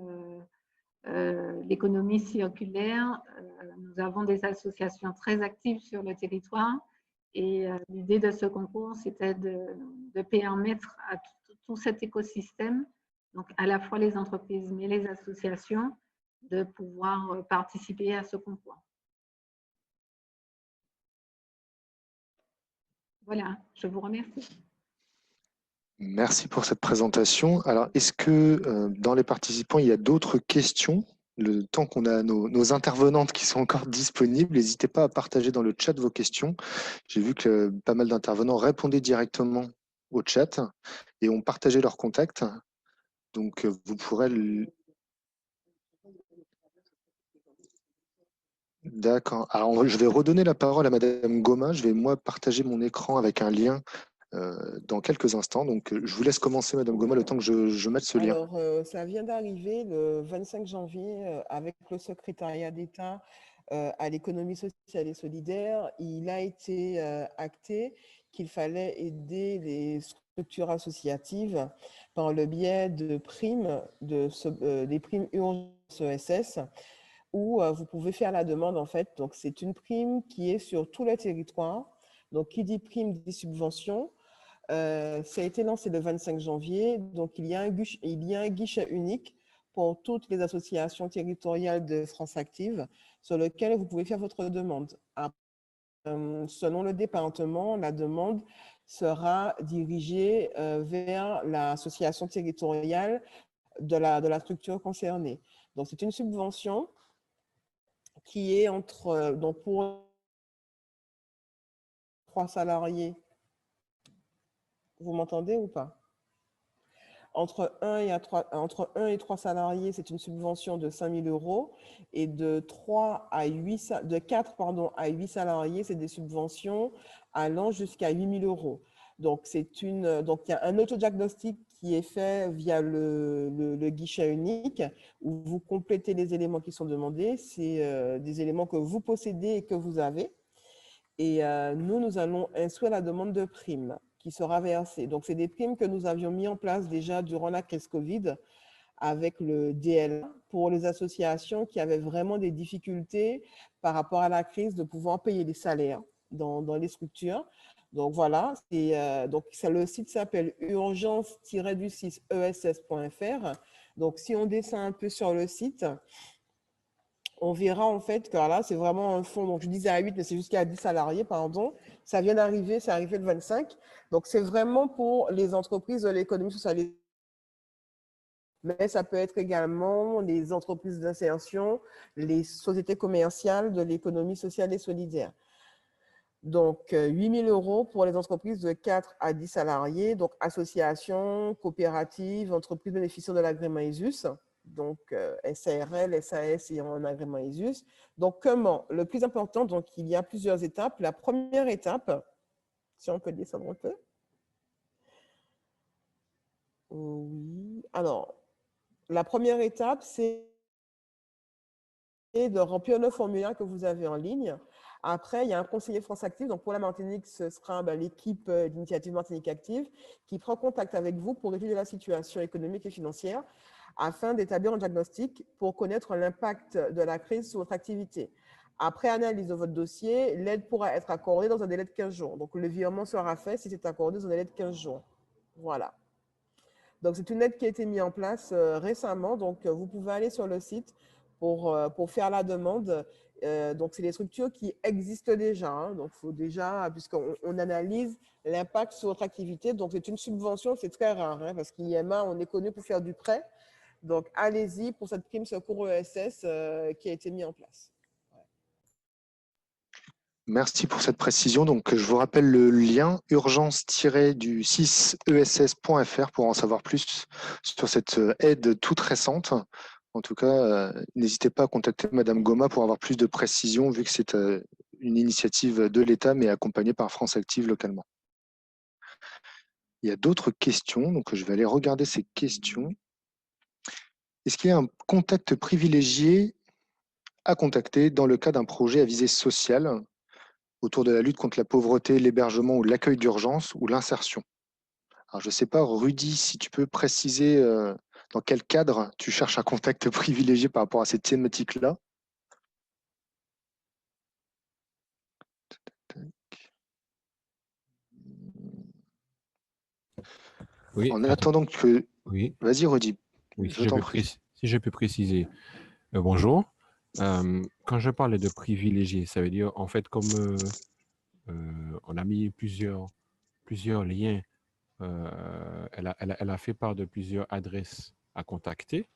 l'économie circulaire, nous avons des associations très actives sur le territoire. Et l'idée de ce concours, c'était de permettre à tout cet écosystème, donc à la fois les entreprises mais les associations, de pouvoir participer à ce concours. Voilà, je vous remercie. Merci pour cette présentation. Alors, est-ce que dans les participants, il y a d'autres questions? Le temps qu'on a nos intervenantes qui sont encore disponibles, n'hésitez pas à partager dans le chat vos questions. J'ai vu que pas mal d'intervenants répondaient directement au chat et ont partagé leurs contacts. Donc, vous pourrez... D'accord. Alors, je vais redonner la parole à Madame Goma. Je vais, moi, partager mon écran avec un lien dans quelques instants. Donc, je vous laisse commencer, Madame Goma, le temps que je mette ce lien. Alors, ça vient d'arriver le 25 janvier avec le secrétariat d'État à l'économie sociale et solidaire. Il a été acté qu'il fallait aider les structures associatives par le biais de primes, des primes urgences ESS, où vous pouvez faire la demande en fait. Donc, c'est une prime qui est sur tout le territoire. Donc, qui dit prime dit subvention. Ça a été lancé le 25 janvier, donc il y a un guichet unique pour toutes les associations territoriales de France Active sur lequel vous pouvez faire votre demande. Selon le département, la demande sera dirigée vers l'association territoriale de la structure concernée. Donc, c'est une subvention qui est donc pour 3 salariés. Vous m'entendez ou pas? Entre 1 et 3 salariés, c'est une subvention de 5 000 € et de 4 à 8 salariés, c'est des subventions allant jusqu'à 8 000 €. Donc, il y a un autodiagnostic qui est fait via le guichet unique où vous complétez les éléments qui sont demandés. C'est des éléments que vous possédez et que vous avez. Et nous allons instruire la demande de primes qui sera versée. Donc, c'est des primes que nous avions mis en place déjà durant la crise Covid avec le DLA pour les associations qui avaient vraiment des difficultés par rapport à la crise de pouvoir payer les salaires dans les structures. Donc, voilà, le site s'appelle urgence-ess.fr. Donc, si on descend un peu sur le site, on verra en fait que là, c'est vraiment un fonds. Donc, je disais à 8, mais c'est jusqu'à 10 salariés, pardon. Ça vient d'arriver, c'est arrivé le 25. Donc, c'est vraiment pour les entreprises de l'économie sociale. Mais ça peut être également les entreprises d'insertion, les sociétés commerciales de l'économie sociale et solidaire. Donc, 8 000 € pour les entreprises de 4 à 10 salariés, donc associations, coopératives, entreprises bénéficiaires de l'agrément ESUS. Donc, SARL, SAS et en agrément ESUS. Donc, comment? Le plus important, donc, il y a plusieurs étapes. La première étape, si on peut descendre un peu. Oui. Alors, la première étape, c'est de remplir le formulaire que vous avez en ligne Après, il y a un conseiller France Active. Donc, pour la Martinique, ce sera l'équipe d'initiative Martinique Active qui prend contact avec vous pour étudier la situation économique et financière afin d'établir un diagnostic pour connaître l'impact de la crise sur votre activité. Après analyse de votre dossier, l'aide pourra être accordée dans un délai de 15 jours. Donc, le virement sera fait si c'est accordé dans un délai de 15 jours. Voilà. Donc, c'est une aide qui a été mise en place récemment. Donc, vous pouvez aller sur le site pour faire la demande. Donc, c'est des structures qui existent déjà. Hein. Donc, il faut déjà, puisqu'on analyse l'impact sur votre activité. Donc, c'est une subvention, c'est très rare, hein, parce qu'IMA, on est connu pour faire du prêt. Donc, allez-y pour cette prime secours ESS qui a été mise en place. Merci pour cette précision. Donc, je vous rappelle le lien urgence-du6ess.fr pour en savoir plus sur cette aide toute récente. En tout cas, n'hésitez pas à contacter Madame Goma pour avoir plus de précisions, vu que c'est une initiative de l'État, mais accompagnée par France Active localement. Il y a d'autres questions, donc je vais aller regarder ces questions. Est-ce qu'il y a un contact privilégié à contacter dans le cas d'un projet à visée sociale autour de la lutte contre la pauvreté, l'hébergement ou l'accueil d'urgence ou l'insertion? Alors, je ne sais pas, Rudy, si tu peux préciser dans quel cadre tu cherches un contact privilégié par rapport à cette thématique-là. Oui, En attendant que... oui, Vas-y, Rudy, oui, je t'en prie. si je peux préciser. Bonjour. Quand je parlais de privilégié, ça veut dire, en fait, comme on a mis plusieurs liens, elle a fait part de plusieurs adresses à contacter.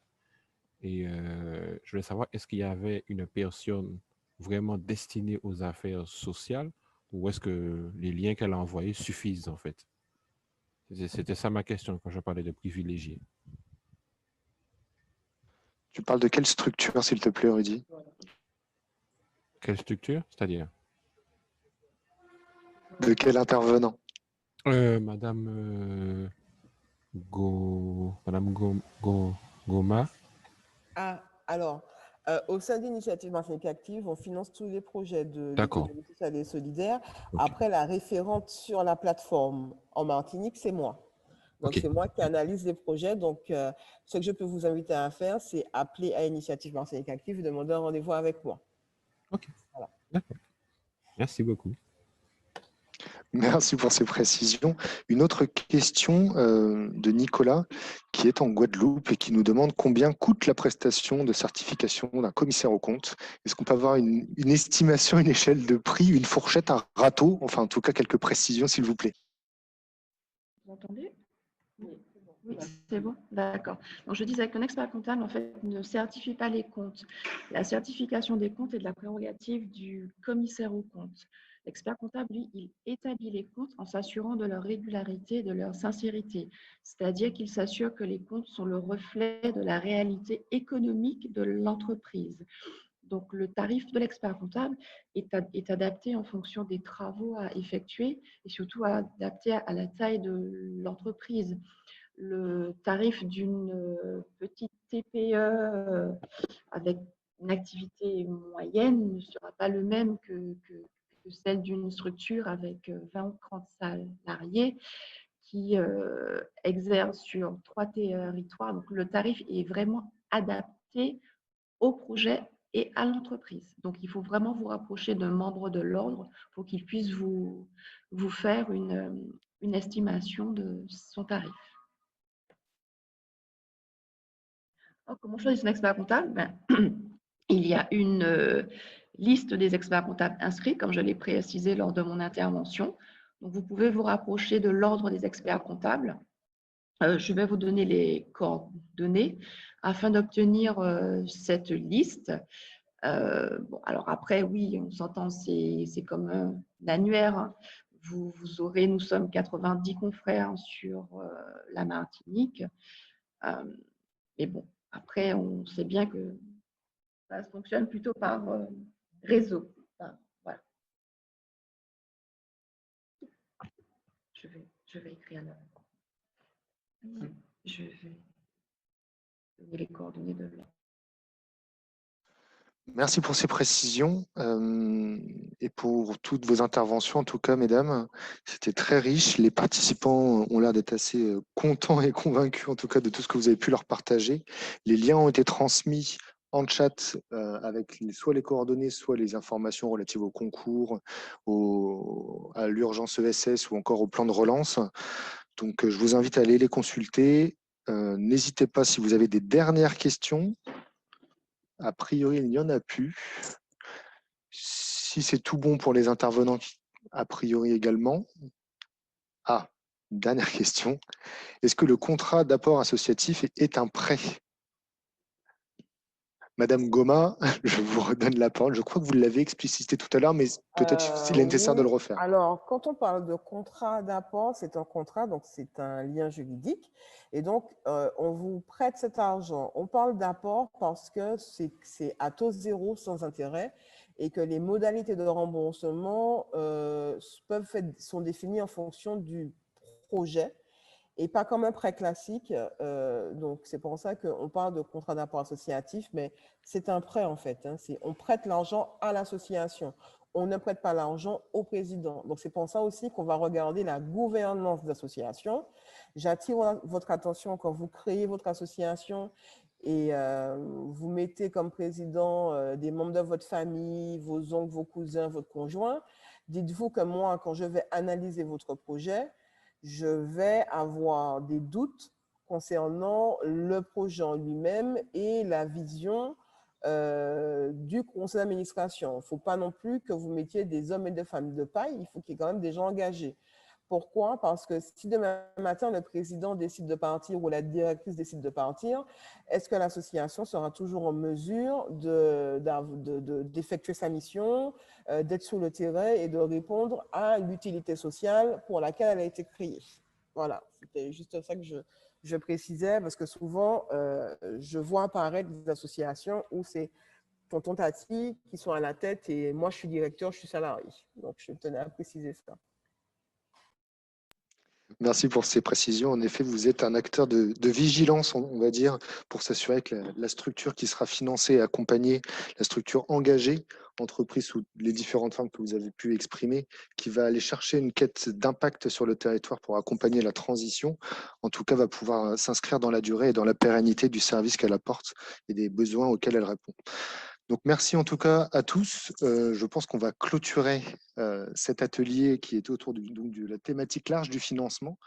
Et je voulais savoir, est-ce qu'il y avait une personne vraiment destinée aux affaires sociales ou est-ce que les liens qu'elle a envoyés suffisent, en fait? C'était ça ma question quand je parlais de privilégié. Tu parles de quelle structure, s'il te plaît, Rudy? Quelle structure? C'est-à-dire? De quel intervenant? Madame Goma. Ah, alors, au sein d'Initiative Martinique Active, on finance tous les projets de D'accord. l'économie sociale et solidaire. Ok. Après, la référente sur la plateforme en Martinique, c'est moi. Donc, Ok. c'est moi qui analyse les projets. Donc, ce que je peux vous inviter à faire, c'est appeler à Initiative Martinique Active et demander un rendez-vous avec moi. Ok. Voilà. D'accord. Merci beaucoup. Merci pour ces précisions. Une autre question de Nicolas, qui est en Guadeloupe et qui nous demande combien coûte la prestation de certification d'un commissaire aux comptes. Est-ce qu'on peut avoir une estimation, une échelle de prix, une fourchette, un râteau, enfin en tout cas quelques précisions s'il vous plaît? Vous entendez? Oui, c'est bon, d'accord. Donc, je disais qu'un expert comptable, en fait, ne certifie pas les comptes. La certification des comptes est de la prérogative du commissaire aux comptes. L'expert comptable, lui, il établit les comptes en s'assurant de leur régularité, de leur sincérité. C'est-à-dire qu'il s'assure que les comptes sont le reflet de la réalité économique de l'entreprise. Donc, le tarif de l'expert comptable est adapté en fonction des travaux à effectuer et surtout adapté à la taille de l'entreprise. Le tarif d'une petite TPE avec une activité moyenne ne sera pas le même que celle d'une structure avec 20 ou 30 salariés qui exerce sur 3 territoires. Donc, le tarif est vraiment adapté au projet et à l'entreprise. Donc, il faut vraiment vous rapprocher d'un membre de l'ordre pour qu'il puisse vous faire une estimation de son tarif. Alors, comment choisir un expert comptable? Il y a une liste des experts comptables inscrits, comme je l'ai précisé lors de mon intervention. Donc, vous pouvez vous rapprocher de l'ordre des experts comptables. Je vais vous donner les coordonnées afin d'obtenir cette liste. Bon, alors après, oui, on s'entend, c'est comme un annuaire. Hein. Vous aurez, nous sommes 90 confrères sur la Martinique. Mais bon, après, on sait bien que ça fonctionne plutôt par réseau. Enfin, voilà. Je vais écrire là. Je vais donner les coordonnées de là. Merci pour ces précisions et pour toutes vos interventions, en tout cas, mesdames. C'était très riche. Les participants ont l'air d'être assez contents et convaincus, en tout cas, de tout ce que vous avez pu leur partager. Les liens ont été transmis en chat avec soit les coordonnées, soit les informations relatives au concours, à l'urgence ESS ou encore au plan de relance. Donc, je vous invite à aller les consulter. N'hésitez pas si vous avez des dernières questions. A priori, il n'y en a plus. Si c'est tout bon pour les intervenants, a priori également. Ah, dernière question. Est-ce que le contrat d'apport associatif est un prêt? Madame Goma, je vous redonne la parole. Je crois que vous l'avez explicité tout à l'heure, mais peut-être qu'il est nécessaire de le refaire. Alors, quand on parle de contrat d'apport, c'est un contrat, donc c'est un lien juridique. Et donc, on vous prête cet argent. On parle d'apport parce que c'est à taux zéro sans intérêt et que les modalités de remboursement sont définies en fonction du projet et pas comme un prêt classique. Donc, c'est pour ça qu'on parle de contrat d'apport associatif, mais c'est un prêt en fait. On prête l'argent à l'association. On ne prête pas l'argent au président. Donc, c'est pour ça aussi qu'on va regarder la gouvernance d'association. J'attire votre attention quand vous créez votre association et vous mettez comme président des membres de votre famille, vos oncles, vos cousins, votre conjoint. Dites-vous que moi, quand je vais analyser votre projet, je vais avoir des doutes concernant le projet en lui-même et la vision du conseil d'administration. Il ne faut pas non plus que vous mettiez des hommes et des femmes de paille, il faut qu'il y ait quand même des gens engagés. Pourquoi? Parce que si demain matin, le président décide de partir ou la directrice décide de partir, est-ce que l'association sera toujours en mesure d'effectuer sa mission, d'être sur le terrain et de répondre à l'utilité sociale pour laquelle elle a été créée? Voilà, c'était juste ça que je précisais parce que souvent, je vois apparaître des associations où c'est tonton Tati qui sont à la tête et moi, je suis directeur, je suis salarié. Donc, je tenais à préciser ça. Merci pour ces précisions. En effet, vous êtes un acteur de vigilance, on va dire, pour s'assurer que la structure qui sera financée et accompagnée, la structure engagée, entreprise sous les différentes formes que vous avez pu exprimer, qui va aller chercher une quête d'impact sur le territoire pour accompagner la transition, en tout cas, va pouvoir s'inscrire dans la durée et dans la pérennité du service qu'elle apporte et des besoins auxquels elle répond. Donc, merci en tout cas à tous. Je pense qu'on va clôturer cet atelier qui est autour de la thématique large du financement.